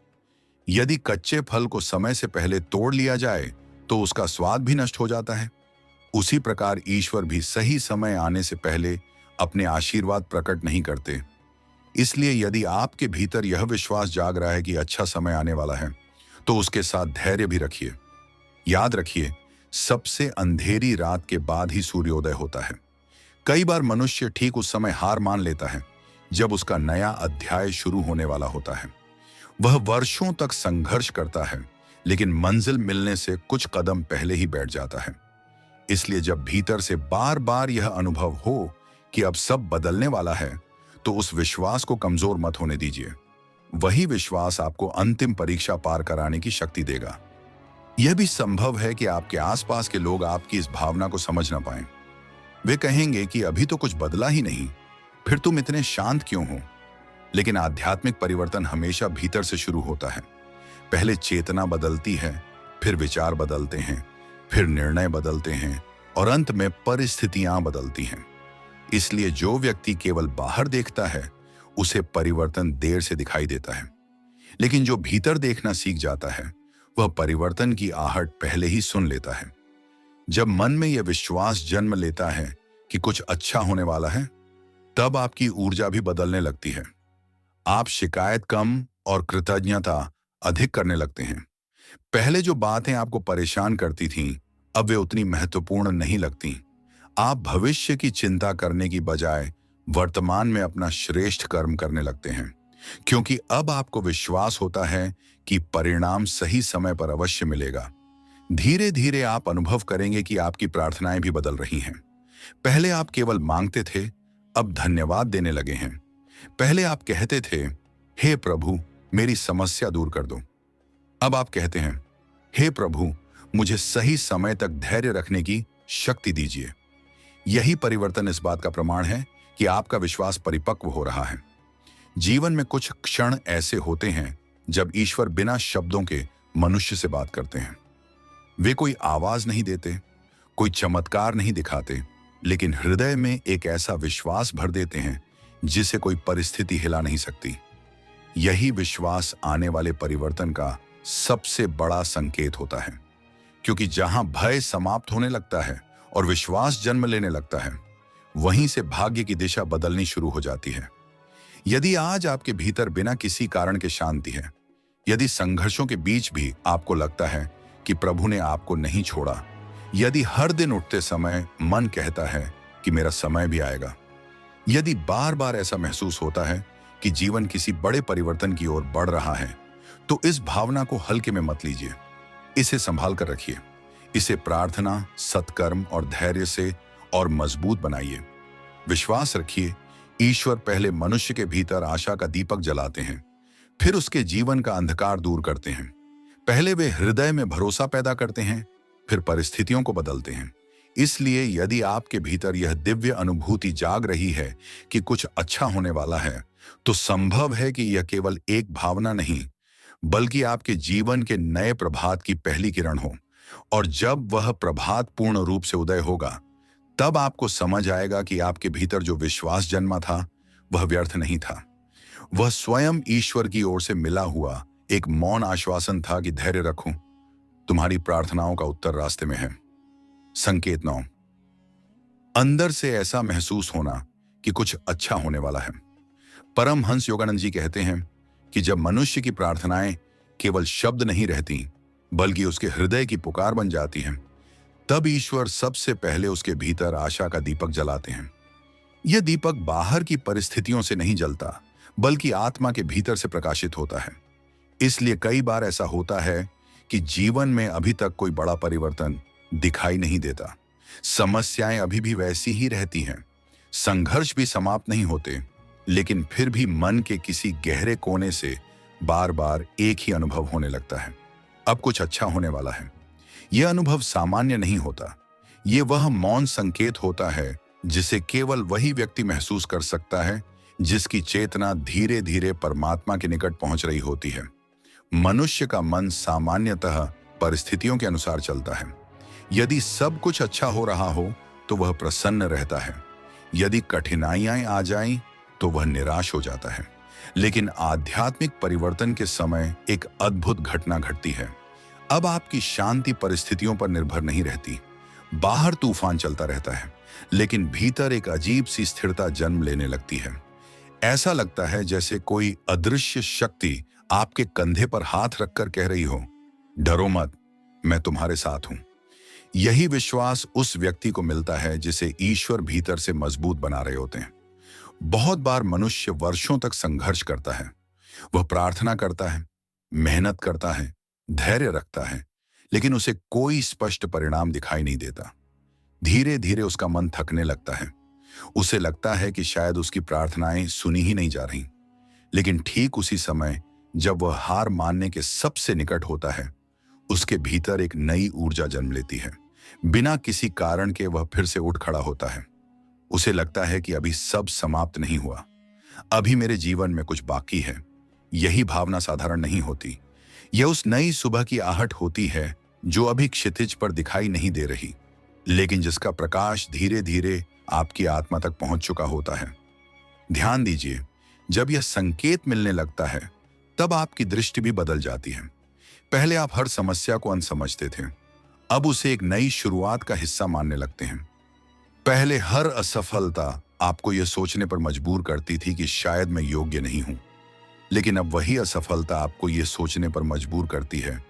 यदि कच्चे फल को समय से पहले तोड़ लिया जाए, तो उसका स्वाद भी नष्ट हो जाता है। उसी प्रकार ईश्वर भी सही समय आने से पहले अपने आशीर्वाद प्रकट नहीं करते। इसलिए यदि आपके भीतर यह विश्वास जाग रहा है कि अच्छा समय आने वाला है, तो उसके साथ धैर्य भी रखिए। याद रखिए, सबसे अंधेरी रात के बाद ही सूर्योदय होता है। कई बार मनुष्य ठीक उस समय हार मान लेता है जब उसका नया अध्याय शुरू होने वाला होता है। वह वर्षों तक संघर्ष करता है, लेकिन मंजिल मिलने से कुछ कदम पहले ही बैठ जाता है। इसलिए जब भीतर से बार बार यह अनुभव हो कि अब सब बदलने वाला है, तो उस विश्वास को कमजोर मत होने दीजिए। वही विश्वास आपको अंतिम परीक्षा पार कराने की शक्ति देगा। यह भी संभव है कि आपके आसपास के लोग आपकी इस भावना को समझ ना पाएं। वे कहेंगे कि अभी तो कुछ बदला ही नहीं, फिर तुम इतने शांत क्यों हो? लेकिन आध्यात्मिक परिवर्तन हमेशा भीतर से शुरू होता है। पहले चेतना बदलती है, फिर विचार बदलते हैं, फिर निर्णय बदलते हैं और अंत में परिस्थितियां बदलती हैं। इसलिए जो व्यक्ति केवल बाहर देखता है, उसे परिवर्तन देर से दिखाई देता है, लेकिन जो भीतर देखना सीख जाता है, वह परिवर्तन की आहट पहले ही सुन लेता है। जब मन में यह विश्वास जन्म लेता है कि कुछ अच्छा होने वाला है, तब आपकी ऊर्जा भी बदलने लगती है। आप शिकायत कम और कृतज्ञता अधिक करने लगते हैं। पहले जो बातें आपको परेशान करती थीं, अब वे उतनी महत्वपूर्ण नहीं लगती। आप भविष्य की चिंता करने की बजाय वर्तमान में अपना श्रेष्ठ कर्म करने लगते हैं, क्योंकि अब आपको विश्वास होता है कि परिणाम सही समय पर अवश्य मिलेगा। धीरे धीरे आप अनुभव करेंगे कि आपकी प्रार्थनाएं भी बदल रही हैं। पहले आप केवल मांगते थे, अब धन्यवाद देने लगे हैं। पहले आप कहते थे, हे प्रभु, मेरी समस्या दूर कर दो। अब आप कहते हैं, हे प्रभु, मुझे सही समय तक धैर्य रखने की शक्ति दीजिए। यही परिवर्तन इस बात का प्रमाण है कि आपका विश्वास परिपक्व हो रहा है। जीवन में कुछ क्षण ऐसे होते हैं जब ईश्वर बिना शब्दों के मनुष्य से बात करते हैं। वे कोई आवाज नहीं देते, कोई चमत्कार नहीं दिखाते, लेकिन हृदय में एक ऐसा विश्वास भर देते हैं जिसे कोई परिस्थिति हिला नहीं सकती। यही विश्वास आने वाले परिवर्तन का सबसे बड़ा संकेत होता है, क्योंकि जहां भय समाप्त होने लगता है और विश्वास जन्म लेने लगता है, वहीं से भाग्य की दिशा बदलनी शुरू हो जाती है। यदि आज आपके भीतर बिना किसी कारण के शांति है, यदि संघर्षों के बीच भी आपको लगता है कि प्रभु ने आपको नहीं छोड़ा, यदि हर दिन उठते समय मन कहता है कि मेरा समय भी आएगा, यदि बार बार ऐसा महसूस होता है कि जीवन किसी बड़े परिवर्तन की ओर बढ़ रहा है, तो इस भावना को हल्के में मत लीजिए। इसे संभाल कर रखिए। इसे प्रार्थना, सत्कर्म और धैर्य से और मजबूत बनाइए। विश्वास रखिए, ईश्वर पहले मनुष्य के भीतर आशा का दीपक जलाते हैं, फिर उसके जीवन का अंधकार दूर करते हैं। पहले वे हृदय में भरोसा पैदा करते हैं, फिर परिस्थितियों को बदलते हैं। इसलिए यदि आपके भीतर यह दिव्य अनुभूति जाग रही है कि कुछ अच्छा होने वाला है, तो संभव है कि यह केवल एक भावना नहीं, बल्कि आपके जीवन के नए प्रभात की पहली किरण हो। और जब वह प्रभात पूर्ण रूप से उदय होगा, तब आपको समझ आएगा कि आपके भीतर जो विश्वास जन्मा था, वह व्यर्थ नहीं था। वह स्वयं ईश्वर की ओर से मिला हुआ एक मौन आश्वासन था कि धैर्य रखो, तुम्हारी प्रार्थनाओं का उत्तर रास्ते में है। संकेत 9, अंदर से ऐसा महसूस होना कि कुछ अच्छा होने वाला है। परमहंस योगानंद जी कहते हैं कि जब मनुष्य की प्रार्थनाएं केवल शब्द नहीं रहती, बल्कि उसके हृदय की पुकार बन जाती हैं, तब ईश्वर सबसे पहले उसके भीतर आशा का दीपक जलाते हैं। यह दीपक बाहर की परिस्थितियों से नहीं जलता, बल्कि आत्मा के भीतर से प्रकाशित होता है। इसलिए कई बार ऐसा होता है कि जीवन में अभी तक कोई बड़ा परिवर्तन दिखाई नहीं देता। समस्याएं अभी भी वैसी ही रहती हैं, संघर्ष भी समाप्त नहीं होते, लेकिन फिर भी मन के किसी गहरे कोने से बार बार एक ही अनुभव होने लगता है, अब कुछ अच्छा होने वाला है। यह अनुभव सामान्य नहीं होता। यह वह मौन संकेत होता है जिसे केवल वही व्यक्ति महसूस कर सकता है जिसकी चेतना धीरे धीरे परमात्मा के निकट पहुंच रही होती है। मनुष्य का मन सामान्यतः परिस्थितियों के अनुसार चलता है। यदि सब कुछ अच्छा हो रहा हो तो वह प्रसन्न रहता है, यदि कठिनाइयां आ जाएं तो वह निराश हो जाता है। लेकिन आध्यात्मिक परिवर्तन के समय एक अद्भुत घटना घटती है। अब आपकी शांति परिस्थितियों पर निर्भर नहीं रहती। बाहर तूफान चलता रहता है, लेकिन भीतर एक अजीब सी स्थिरता जन्म लेने लगती है। ऐसा लगता है जैसे कोई अदृश्य शक्ति आपके कंधे पर हाथ रखकर कह रही हो, डरो मत, मैं तुम्हारे साथ हूं। यही विश्वास उस व्यक्ति को मिलता है जिसे ईश्वर भीतर से मजबूत बना रहे होते हैं। बहुत बार मनुष्य वर्षों तक संघर्ष करता है। वह प्रार्थना करता है, मेहनत करता है, धैर्य रखता है, लेकिन उसे कोई स्पष्ट परिणाम दिखाई नहीं देता। धीरे धीरे उसका मन थकने लगता है। उसे लगता है कि शायद उसकी प्रार्थनाएं सुनी ही नहीं जा रही। लेकिन ठीक उसी समय जब वह हार मानने के सबसे निकट होता है, उसके भीतर एक नई ऊर्जा जन्म लेती है। बिना किसी कारण के वह फिर से उठ खड़ा होता है। उसे लगता है कि अभी सब समाप्त नहीं हुआ, अभी मेरे जीवन में कुछ बाकी है। यही भावना साधारण नहीं होती। यह उस नई सुबह की आहट होती है जो अभी क्षितिज पर दिखाई नहीं दे रही, लेकिन जिसका प्रकाश धीरे धीरे आपकी आत्मा तक पहुंच चुका होता है। ध्यान दीजिए, जब यह संकेत मिलने लगता है, तब आपकी दृष्टि भी बदल जाती है। पहले आप हर समस्या को अनसमझते थे, अब उसे एक नई शुरुआत का हिस्सा मानने लगते हैं। पहले हर असफलता आपको यह सोचने पर मजबूर करती थी कि शायद मैं योग्य नहीं हूं। लेकिन अब वही असफलता आपको ये सोचने पर मजबूर करती है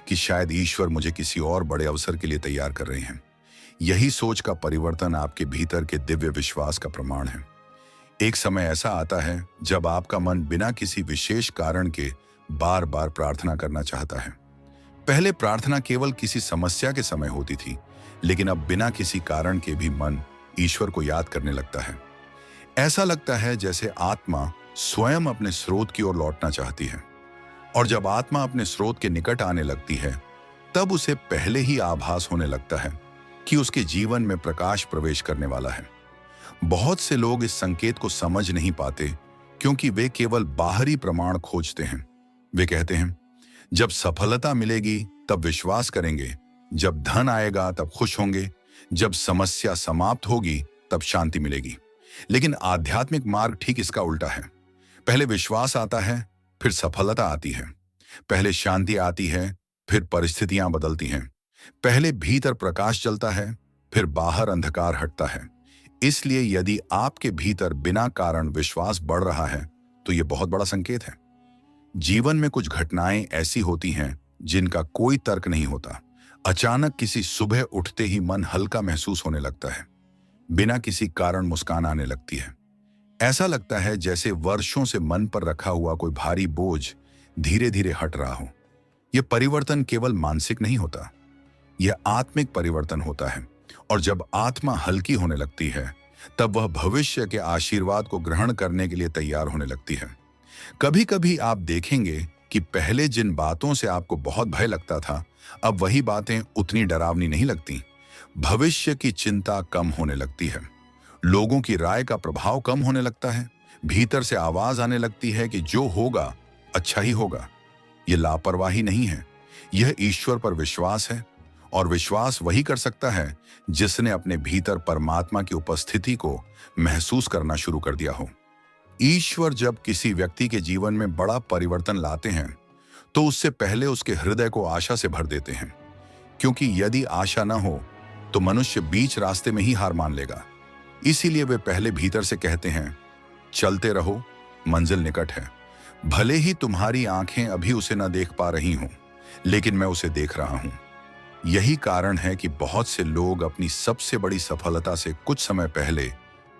कि शायद ईश्वर मुझे किसी और बड़े अवसर के लिए तैयार कर रहे हैं। यही सोच का परिवर्तन आपके भीतर के दिव्य विश्वास का प्रमाण है। एक समय ऐसा आता है जब आपका मन बिना किसी विशेष कारण के बार बार प्रार्थना करना चाहता है। पहले प्रार्थना केवल किसी समस्या के समय होती थी, लेकिन अब बिना किसी कारण के भी मन ईश्वर को याद करने लगता है। ऐसा लगता है जैसे आत्मा स्वयं अपने स्रोत की ओर लौटना चाहती है, और जब आत्मा अपने स्रोत के निकट आने लगती है, तब उसे पहले ही आभास होने लगता है कि उसके जीवन में प्रकाश प्रवेश करने वाला है। बहुत से लोग इस संकेत को समझ नहीं पाते क्योंकि वे केवल बाहरी प्रमाण खोजते हैं। वे कहते हैं, जब सफलता मिलेगी तब विश्वास करेंगे, जब धन आएगा तब खुश होंगे, जब समस्या समाप्त होगी तब शांति मिलेगी। लेकिन आध्यात्मिक मार्ग ठीक इसका उल्टा है। पहले विश्वास आता है, फिर सफलता आती है। पहले शांति आती है, फिर परिस्थितियां बदलती हैं। पहले भीतर प्रकाश जलता है, फिर बाहर अंधकार हटता है। इसलिए यदि आपके भीतर बिना कारण विश्वास बढ़ रहा है, तो यह बहुत बड़ा संकेत है। जीवन में कुछ घटनाएं ऐसी होती हैं जिनका कोई तर्क नहीं होता। अचानक किसी सुबह उठते ही मन हल्का महसूस होने लगता है। बिना किसी कारण मुस्कान आने लगती है। ऐसा लगता है जैसे वर्षों से मन पर रखा हुआ कोई भारी बोझ धीरे धीरे हट रहा हो। यह परिवर्तन केवल मानसिक नहीं होता, यह आत्मिक परिवर्तन होता है। और जब आत्मा हल्की होने लगती है, तब वह भविष्य के आशीर्वाद को ग्रहण करने के लिए तैयार होने लगती है। कभी कभी आप देखेंगे कि पहले जिन बातों से आपको बहुत भय लगता था, अब वही बातें उतनी डरावनी नहीं लगती। भविष्य की चिंता कम होने लगती है। लोगों की राय का प्रभाव कम होने लगता है। भीतर से आवाज आने लगती है कि जो होगा अच्छा ही होगा। यह लापरवाही नहीं है, यह ईश्वर पर विश्वास है। और विश्वास वही कर सकता है जिसने अपने भीतर परमात्मा की उपस्थिति को महसूस करना शुरू कर दिया हो। ईश्वर जब किसी व्यक्ति के जीवन में बड़ा परिवर्तन लाते हैं, तो उससे पहले उसके हृदय को आशा से भर देते हैं, क्योंकि यदि आशा न हो तो मनुष्य बीच रास्ते में ही हार मान लेगा। इसीलिए वे पहले भीतर से कहते हैं, चलते रहो, मंजिल निकट है। भले ही तुम्हारी आंखें अभी उसे न देख पा रही हों, लेकिन मैं उसे देख रहा हूं। यही कारण है कि बहुत से लोग अपनी सबसे बड़ी सफलता से कुछ समय पहले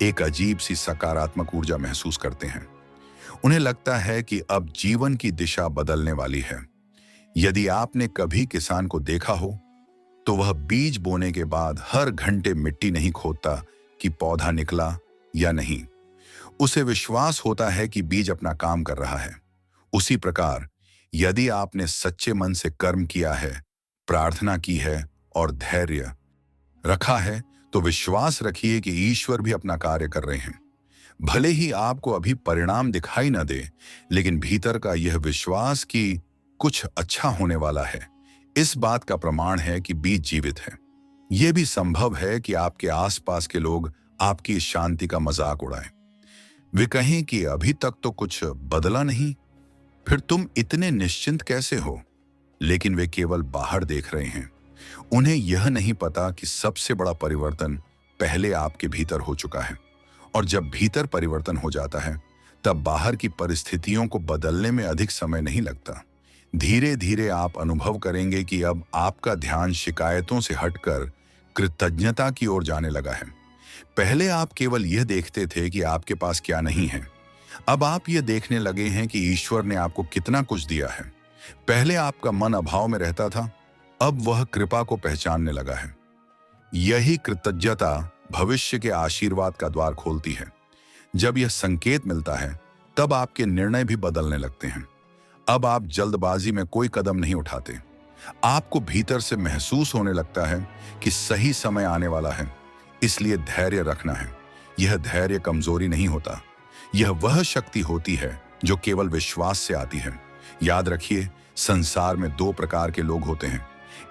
एक अजीब सी सकारात्मक ऊर्जा महसूस करते हैं। उन्हें लगता है कि अब जीवन की दिशा बदलने वाली है। यदि आपने कभी किसान को देखा हो, तो वह बीज बोने के बाद हर घंटे मिट्टी नहीं खोदता कि पौधा निकला या नहीं। उसे विश्वास होता है कि बीज अपना काम कर रहा है। उसी प्रकार यदि आपने सच्चे मन से कर्म किया है, प्रार्थना की है और धैर्य रखा है, तो विश्वास रखिए कि ईश्वर भी अपना कार्य कर रहे हैं। भले ही आपको अभी परिणाम दिखाई न दे, लेकिन भीतर का यह विश्वास कि कुछ अच्छा होने वाला है, इस बात का प्रमाण है कि बीज जीवित है। यह भी संभव है कि आपके आसपास के लोग आपकी इस शांति का मजाक उड़ाएं। वे कहें कि अभी तक तो कुछ बदला नहीं, फिर तुम इतने निश्चिंत कैसे हो? लेकिन वे केवल बाहर देख रहे हैं। उन्हें यह नहीं पता कि सबसे बड़ा परिवर्तन पहले आपके भीतर हो चुका है। और जब भीतर परिवर्तन हो जाता है, तब बाहर की परिस्थितियों को बदलने में अधिक समय नहीं लगता। धीरे धीरे आप अनुभव करेंगे कि अब आपका ध्यान शिकायतों से हटकर कृतज्ञता की ओर जाने लगा है। पहले आप केवल यह देखते थे कि आपके पास क्या नहीं है, अब आप यह देखने लगे हैं कि ईश्वर ने आपको कितना कुछ दिया है। पहले आपका मन अभाव में रहता था, अब वह कृपा को पहचानने लगा है। यही कृतज्ञता भविष्य के आशीर्वाद का द्वार खोलती है। जब यह संकेत मिलता है, तब आपके निर्णय भी बदलने लगते हैं। अब आप जल्दबाजी में कोई कदम नहीं उठाते। आपको भीतर से महसूस होने लगता है कि सही समय आने वाला है, इसलिए धैर्य रखना है। यह धैर्य कमजोरी नहीं होता, यह वह शक्ति होती है जो केवल विश्वास से आती है। याद रखिए, संसार में दो प्रकार के लोग होते हैं।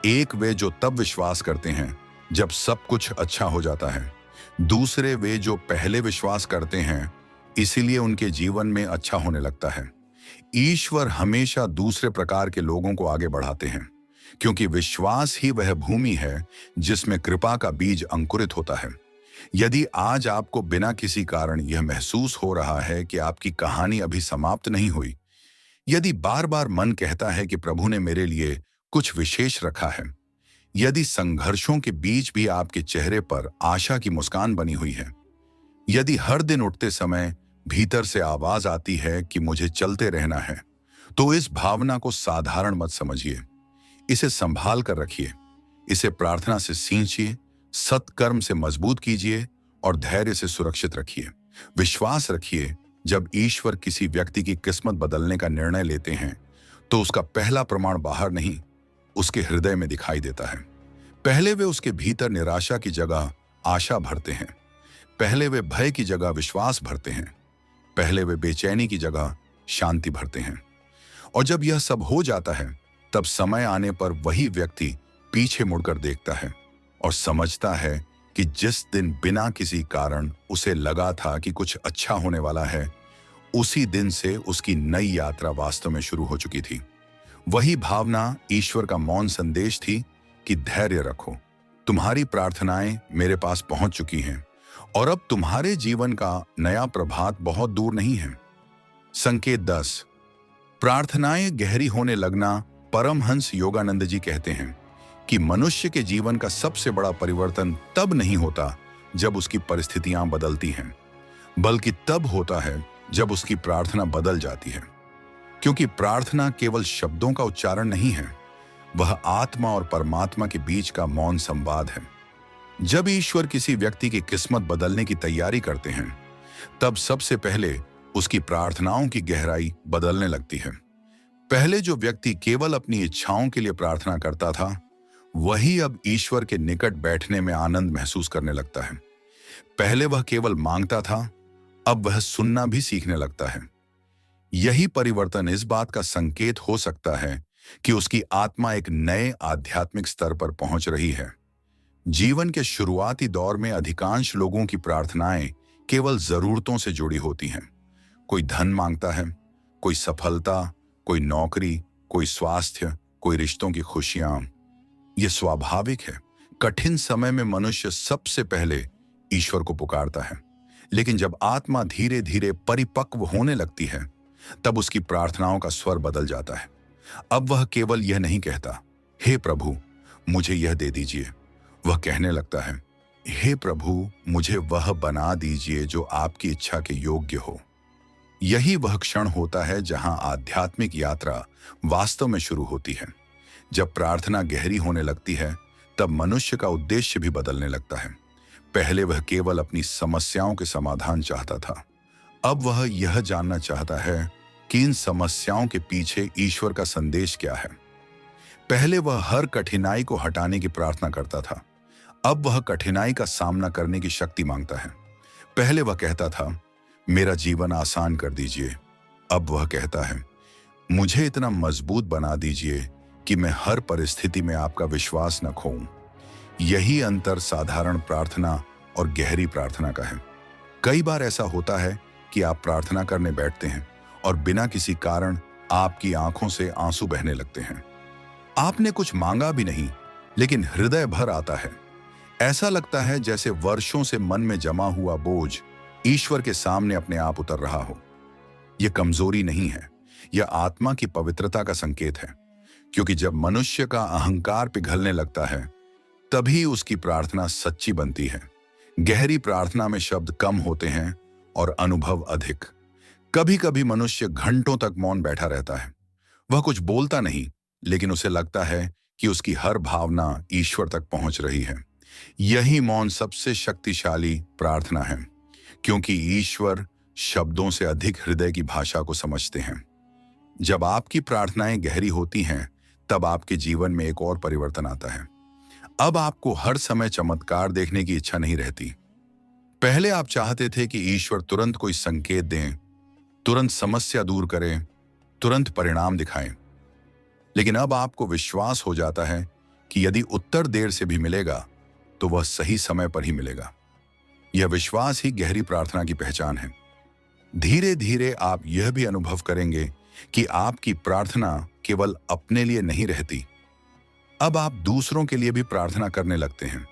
एक वे जो तब विश्वास करते हैं जब सब कुछ अच्छा हो जाता है। दूसरे वे जो पहले विश्वास करते हैं, इसीलिए उनके जीवन में अच्छा होने लगता है। ईश्वर हमेशा दूसरे प्रकार के लोगों को आगे बढ़ाते हैं, क्योंकि विश्वास ही वह भूमि है जिसमें कृपा का बीज अंकुरित होता है। यदि आज आपको बिना किसी कारण यह महसूस हो रहा है कि आपकी कहानी अभी समाप्त नहीं हुई, यदि बार बार मन कहता है कि प्रभु ने मेरे लिए कुछ विशेष रखा है, यदि संघर्षों के बीच भी आपके चेहरे पर आशा की मुस्कान बनी हुई है, यदि हर दिन उठते समय भीतर से आवाज आती है कि मुझे चलते रहना है, तो इस भावना को साधारण मत समझिए। इसे संभाल कर रखिए, इसे प्रार्थना से सींचिए, सत्कर्म से मजबूत कीजिए और धैर्य से सुरक्षित रखिए। विश्वास रखिए, जब ईश्वर किसी व्यक्ति की किस्मत बदलने का निर्णय लेते हैं तो उसका पहला प्रमाण बाहर नहीं, उसके हृदय में दिखाई देता है। पहले वे उसके भीतर निराशा की जगह आशा भरते हैं, पहले वे भय की जगह विश्वास भरते हैं, पहले वे बेचैनी की जगह शांति भरते हैं। और जब यह सब हो जाता है, तब समय आने पर वही व्यक्ति पीछे मुड़कर देखता है और समझता है कि जिस दिन बिना किसी कारण उसे लगा था कि कुछ अच्छा होने वाला है, उसी दिन से उसकी नई यात्रा वास्तव में शुरू हो चुकी थी। वही भावना ईश्वर का मौन संदेश थी कि धैर्य रखो, तुम्हारी प्रार्थनाएं मेरे पास पहुंच चुकी हैं और अब तुम्हारे जीवन का नया प्रभात बहुत दूर नहीं है। संकेत 10। प्रार्थनाएं गहरी होने लगना। परमहंस योगानंद जी कहते हैं कि मनुष्य के जीवन का सबसे बड़ा परिवर्तन तब नहीं होता जब उसकी परिस्थितियां बदलती हैं, बल्कि तब होता है जब उसकी प्रार्थना बदल जाती है। क्योंकि प्रार्थना केवल शब्दों का उच्चारण नहीं है, वह आत्मा और परमात्मा के बीच का मौन संवाद है। जब ईश्वर किसी व्यक्ति की किस्मत बदलने की तैयारी करते हैं, तब सबसे पहले उसकी प्रार्थनाओं की गहराई बदलने लगती है। पहले जो व्यक्ति केवल अपनी इच्छाओं के लिए प्रार्थना करता था, वही अब ईश्वर के निकट बैठने में आनंद महसूस करने लगता है। पहले वह केवल मांगता था, अब वह सुनना भी सीखने लगता है। यही परिवर्तन इस बात का संकेत हो सकता है कि उसकी आत्मा एक नए आध्यात्मिक स्तर पर पहुंच रही है। जीवन के शुरुआती दौर में अधिकांश लोगों की प्रार्थनाएं केवल जरूरतों से जुड़ी होती हैं। कोई धन मांगता है, कोई सफलता, कोई नौकरी, कोई स्वास्थ्य, कोई रिश्तों की खुशियां। यह स्वाभाविक है। कठिन समय में मनुष्य सबसे पहले ईश्वर को पुकारता है, लेकिन जब आत्मा धीरे धीरे परिपक्व होने लगती है, तब उसकी प्रार्थनाओं का स्वर बदल जाता है। अब वह केवल यह नहीं कहता, हे प्रभु मुझे यह दे दीजिए। वह कहने लगता है, हे प्रभु मुझे वह बना दीजिए जो आपकी इच्छा के योग्य हो। यही वह क्षण होता है जहां आध्यात्मिक यात्रा वास्तव में शुरू होती है। जब प्रार्थना गहरी होने लगती है, तब मनुष्य का उद्देश्य भी बदलने लगता है। पहले वह केवल अपनी समस्याओं के समाधान चाहता था, अब वह यह जानना चाहता है कि इन समस्याओं के पीछे ईश्वर का संदेश क्या है। पहले वह हर कठिनाई को हटाने की प्रार्थना करता था, अब वह कठिनाई का सामना करने की शक्ति मांगता है। पहले वह कहता था, मेरा जीवन आसान कर दीजिए, अब वह कहता है, मुझे इतना मजबूत बना दीजिए कि मैं हर परिस्थिति में आपका विश्वास न खोऊं। यही अंतर साधारण प्रार्थना और गहरी प्रार्थना का है। कई बार ऐसा होता है कि आप प्रार्थना करने बैठते हैं और बिना किसी कारण आपकी आंखों से आंसू बहने लगते हैं। आपने कुछ मांगा भी नहीं, लेकिन हृदय भर आता है। ऐसा लगता है जैसे वर्षों से मन में जमा हुआ बोझ ईश्वर के सामने अपने आप उतर रहा हो। यह कमजोरी नहीं है, यह आत्मा की पवित्रता का संकेत है। क्योंकि जब मनुष्य का अहंकार पिघलने लगता है, तभी उसकी प्रार्थना सच्ची बनती है। गहरी प्रार्थना में शब्द कम होते हैं और अनुभव अधिक। कभी कभी मनुष्य घंटों तक मौन बैठा रहता है। वह कुछ बोलता नहीं, लेकिन उसे लगता है कि उसकी हर भावना ईश्वर तक पहुंच रही है। यही मौन सबसे शक्तिशाली प्रार्थना है, क्योंकि ईश्वर शब्दों से अधिक हृदय की भाषा को समझते हैं। जब आपकी प्रार्थनाएं गहरी होती हैं, तब आपके जीवन में एक और परिवर्तन आता है। अब आपको हर समय चमत्कार देखने की इच्छा नहीं रहती। पहले आप चाहते थे कि ईश्वर तुरंत कोई संकेत दें, तुरंत समस्या दूर करें, तुरंत परिणाम दिखाएं। लेकिन अब आपको विश्वास हो जाता है कि यदि उत्तर देर से भी मिलेगा, तो वह सही समय पर ही मिलेगा। यह विश्वास ही गहरी प्रार्थना की पहचान है। धीरे धीरे आप यह भी अनुभव करेंगे कि आपकी प्रार्थना केवल अपने लिए नहीं रहती, अब आप दूसरों के लिए भी प्रार्थना करने लगते हैं।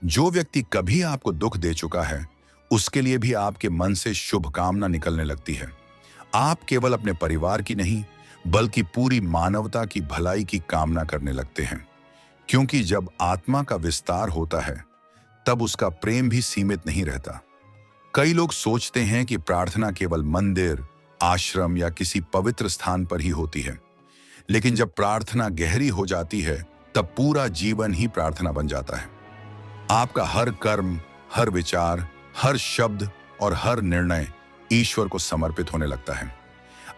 जो व्यक्ति कभी आपको दुख दे चुका है, उसके लिए भी आपके मन से शुभकामना निकलने लगती है। आप केवल अपने परिवार की नहीं, बल्कि पूरी मानवता की भलाई की कामना करने लगते हैं। क्योंकि जब आत्मा का विस्तार होता है तब उसका प्रेम भी सीमित नहीं रहता। कई लोग सोचते हैं कि प्रार्थना केवल मंदिर, आश्रम या किसी पवित्र स्थान पर ही होती है, लेकिन जब प्रार्थना गहरी हो जाती है तब पूरा जीवन ही प्रार्थना बन जाता है। आपका हर कर्म, हर विचार, हर शब्द और हर निर्णय ईश्वर को समर्पित होने लगता है।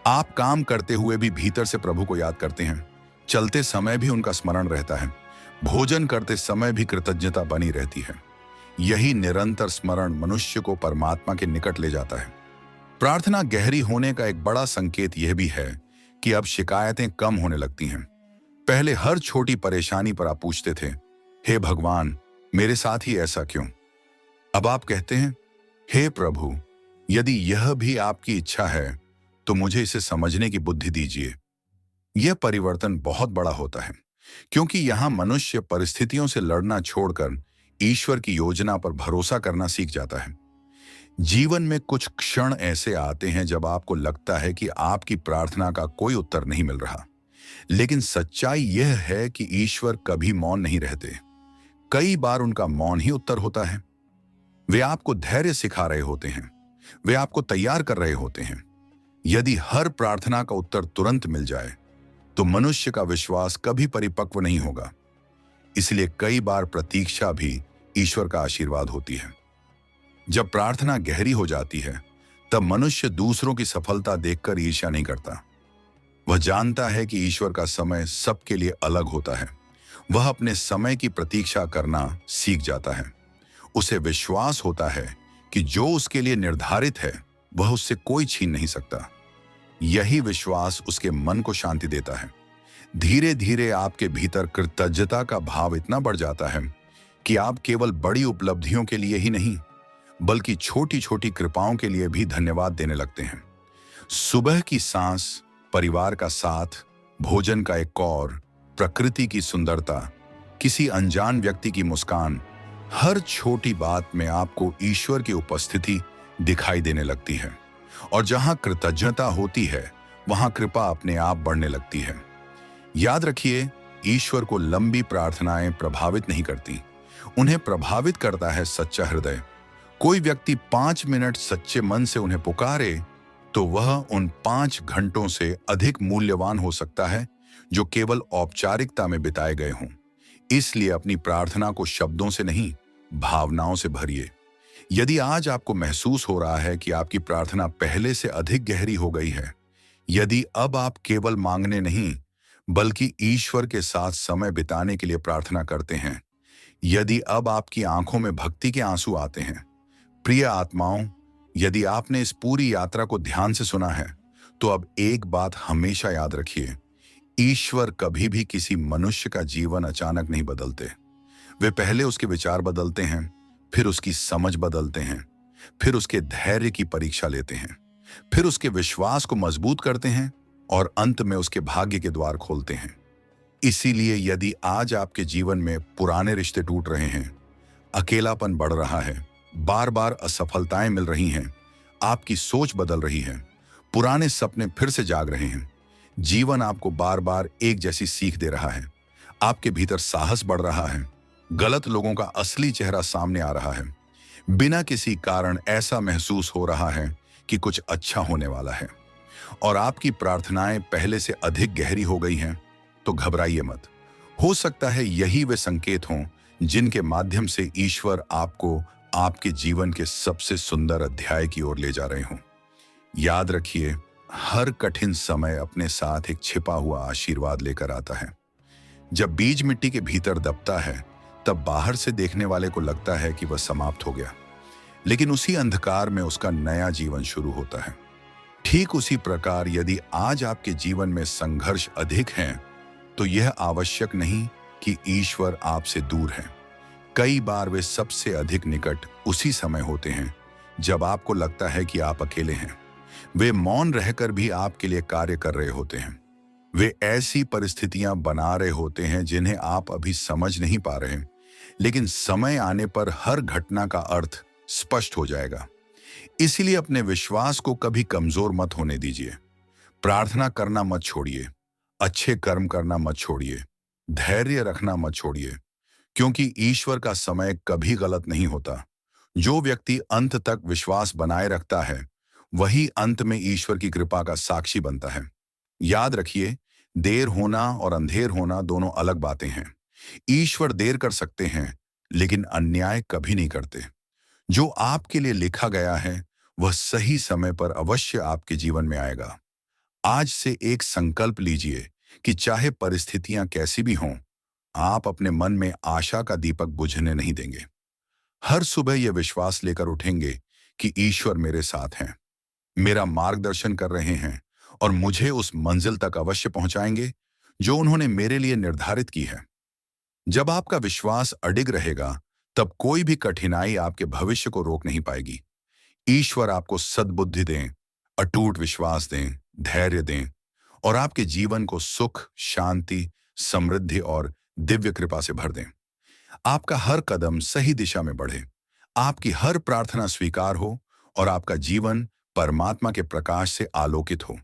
आप काम करते हुए भी भीतर से प्रभु को याद करते हैं, चलते समय भी उनका स्मरण रहता है, भोजन करते समय भी कृतज्ञता बनी रहती है। यही निरंतर स्मरण मनुष्य को परमात्मा के निकट ले जाता है। प्रार्थना गहरी होने का एक बड़ा संकेत यह भी है कि अब शिकायतें कम होने लगती हैं। पहले हर छोटी परेशानी पर आप पूछते थे, हे भगवान, मेरे साथ ही ऐसा क्यों? अब आप कहते हैं, हे प्रभु, यदि यह भी आपकी इच्छा है तो मुझे इसे समझने की बुद्धि दीजिए। यह परिवर्तन बहुत बड़ा होता है, क्योंकि यहां मनुष्य परिस्थितियों से लड़ना छोड़कर ईश्वर की योजना पर भरोसा करना सीख जाता है। जीवन में कुछ क्षण ऐसे आते हैं जब आपको लगता है कि आपकी प्रार्थना का कोई उत्तर नहीं मिल रहा, लेकिन सच्चाई यह है कि ईश्वर कभी मौन नहीं रहते। कई बार उनका मौन ही उत्तर होता है। वे आपको धैर्य सिखा रहे होते हैं, वे आपको तैयार कर रहे होते हैं। यदि हर प्रार्थना का उत्तर तुरंत मिल जाए तो मनुष्य का विश्वास कभी परिपक्व नहीं होगा। इसलिए कई बार प्रतीक्षा भी ईश्वर का आशीर्वाद होती है। जब प्रार्थना गहरी हो जाती है तब मनुष्य दूसरों की सफलता देखकर ईर्ष्या नहीं करता। वह जानता है कि ईश्वर का समय सबके लिए अलग होता है। वह अपने समय की प्रतीक्षा करना सीख जाता है। उसे विश्वास होता है कि जो उसके लिए निर्धारित है वह उससे कोई छीन नहीं सकता। यही विश्वास उसके मन को शांति देता है। धीरे धीरे आपके भीतर कृतज्ञता का भाव इतना बढ़ जाता है कि आप केवल बड़ी उपलब्धियों के लिए ही नहीं बल्कि छोटी छोटी कृपाओं के लिए भी धन्यवाद देने लगते हैं। सुबह की सांस, परिवार का साथ, भोजन का एक कौर, प्रकृति की सुंदरता, किसी अनजान व्यक्ति की मुस्कान, हर छोटी बात में आपको ईश्वर की उपस्थिति दिखाई देने लगती है। और जहां कृतज्ञता होती है वहां कृपा अपने आप बढ़ने लगती है। याद रखिए, ईश्वर को लंबी प्रार्थनाएं प्रभावित नहीं करती, उन्हें प्रभावित करता है सच्चा हृदय। कोई व्यक्ति 5 मिनट सच्चे मन से उन्हें पुकारे तो वह उन 5 घंटों से अधिक मूल्यवान हो सकता है जो केवल औपचारिकता में बिताए गए हों। इसलिए अपनी प्रार्थना को शब्दों से नहीं, भावनाओं से भरिए। यदि आज आपको महसूस हो रहा है कि आपकी प्रार्थना पहले से अधिक गहरी हो गई है, यदि अब आप केवल मांगने नहीं बल्कि ईश्वर के साथ समय बिताने के लिए प्रार्थना करते हैं, यदि अब आपकी आंखों में भक्ति के आंसू आते हैं, प्रिय आत्माओं, यदि आपने इस पूरी यात्रा को ध्यान से सुना है तो अब एक बात हमेशा याद रखिए, ईश्वर कभी भी किसी मनुष्य का जीवन अचानक नहीं बदलते। वे पहले उसके विचार बदलते हैं, फिर उसकी समझ बदलते हैं, फिर उसके धैर्य की परीक्षा लेते हैं, फिर उसके विश्वास को मजबूत करते हैं और अंत में उसके भाग्य के द्वार खोलते हैं। इसीलिए यदि आज आपके जीवन में पुराने रिश्ते टूट रहे हैं, अकेलापन बढ़ रहा है, बार बार असफलताएं मिल रही हैं, आपकी सोच बदल रही है, पुराने सपने फिर से जाग रहे हैं, जीवन आपको बार बार एक जैसी सीख दे रहा है, आपके भीतर साहस बढ़ रहा है, गलत लोगों का असली चेहरा सामने आ रहा है, बिना किसी कारण ऐसा महसूस हो रहा है कि कुछ अच्छा होने वाला है और आपकी प्रार्थनाएं पहले से अधिक गहरी हो गई हैं, तो घबराइए मत। हो सकता है यही वे संकेत हों जिनके माध्यम से ईश्वर आपको आपके जीवन के सबसे सुंदर अध्याय की ओर ले जा रहे हों। याद रखिए, हर कठिन समय अपने साथ एक छिपा हुआ आशीर्वाद लेकर आता है। जब बीज मिट्टी के भीतर दबता है तब बाहर से देखने वाले को लगता है कि वह समाप्त हो गया, लेकिन उसी अंधकार में उसका नया जीवन शुरू होता है। ठीक उसी प्रकार यदि आज आपके जीवन में संघर्ष अधिक हैं, तो यह आवश्यक नहीं कि ईश्वर आपसे दूर है। कई बार वे सबसे अधिक निकट उसी समय होते हैं जब आपको लगता है कि आप अकेले हैं। वे मौन रहकर भी आपके लिए कार्य कर रहे होते हैं। वे ऐसी परिस्थितियां बना रहे होते हैं जिन्हें आप अभी समझ नहीं पा रहे, लेकिन समय आने पर हर घटना का अर्थ स्पष्ट हो जाएगा। इसीलिए अपने विश्वास को कभी कमजोर मत होने दीजिए। प्रार्थना करना मत छोड़िए, अच्छे कर्म करना मत छोड़िए, धैर्य रखना मत छोड़िए, क्योंकि ईश्वर का समय कभी गलत नहीं होता। जो व्यक्ति अंत तक विश्वास बनाए रखता है, वही अंत में ईश्वर की कृपा का साक्षी बनता है। याद रखिए, देर होना और अंधेर होना दोनों अलग बातें हैं। ईश्वर देर कर सकते हैं, लेकिन अन्याय कभी नहीं करते। जो आपके लिए लिखा गया है, वह सही समय पर अवश्य आपके जीवन में आएगा। आज से एक संकल्प लीजिए कि चाहे परिस्थितियां कैसी भी हों, आप अपने मन में आशा का दीपक बुझने नहीं देंगे। हर सुबह यह विश्वास लेकर उठेंगे कि ईश्वर मेरे साथ हैं, मेरा मार्गदर्शन कर रहे हैं और मुझे उस मंजिल तक अवश्य पहुंचाएंगे जो उन्होंने मेरे लिए निर्धारित की है। जब आपका विश्वास अडिग रहेगा, तब कोई भी कठिनाई आपके भविष्य को रोक नहीं पाएगी। ईश्वर आपको सद्बुद्धि दें, अटूट विश्वास दें, धैर्य दें और आपके जीवन को सुख, शांति, समृद्धि और दिव्य कृपा से भर दें। आपका हर कदम सही दिशा में बढ़े, आपकी हर प्रार्थना स्वीकार हो और आपका जीवन परमात्मा के प्रकाश से आलोकित हो।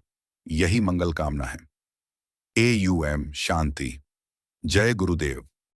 यही मंगल कामना है। AUM शांति। जय गुरुदेव।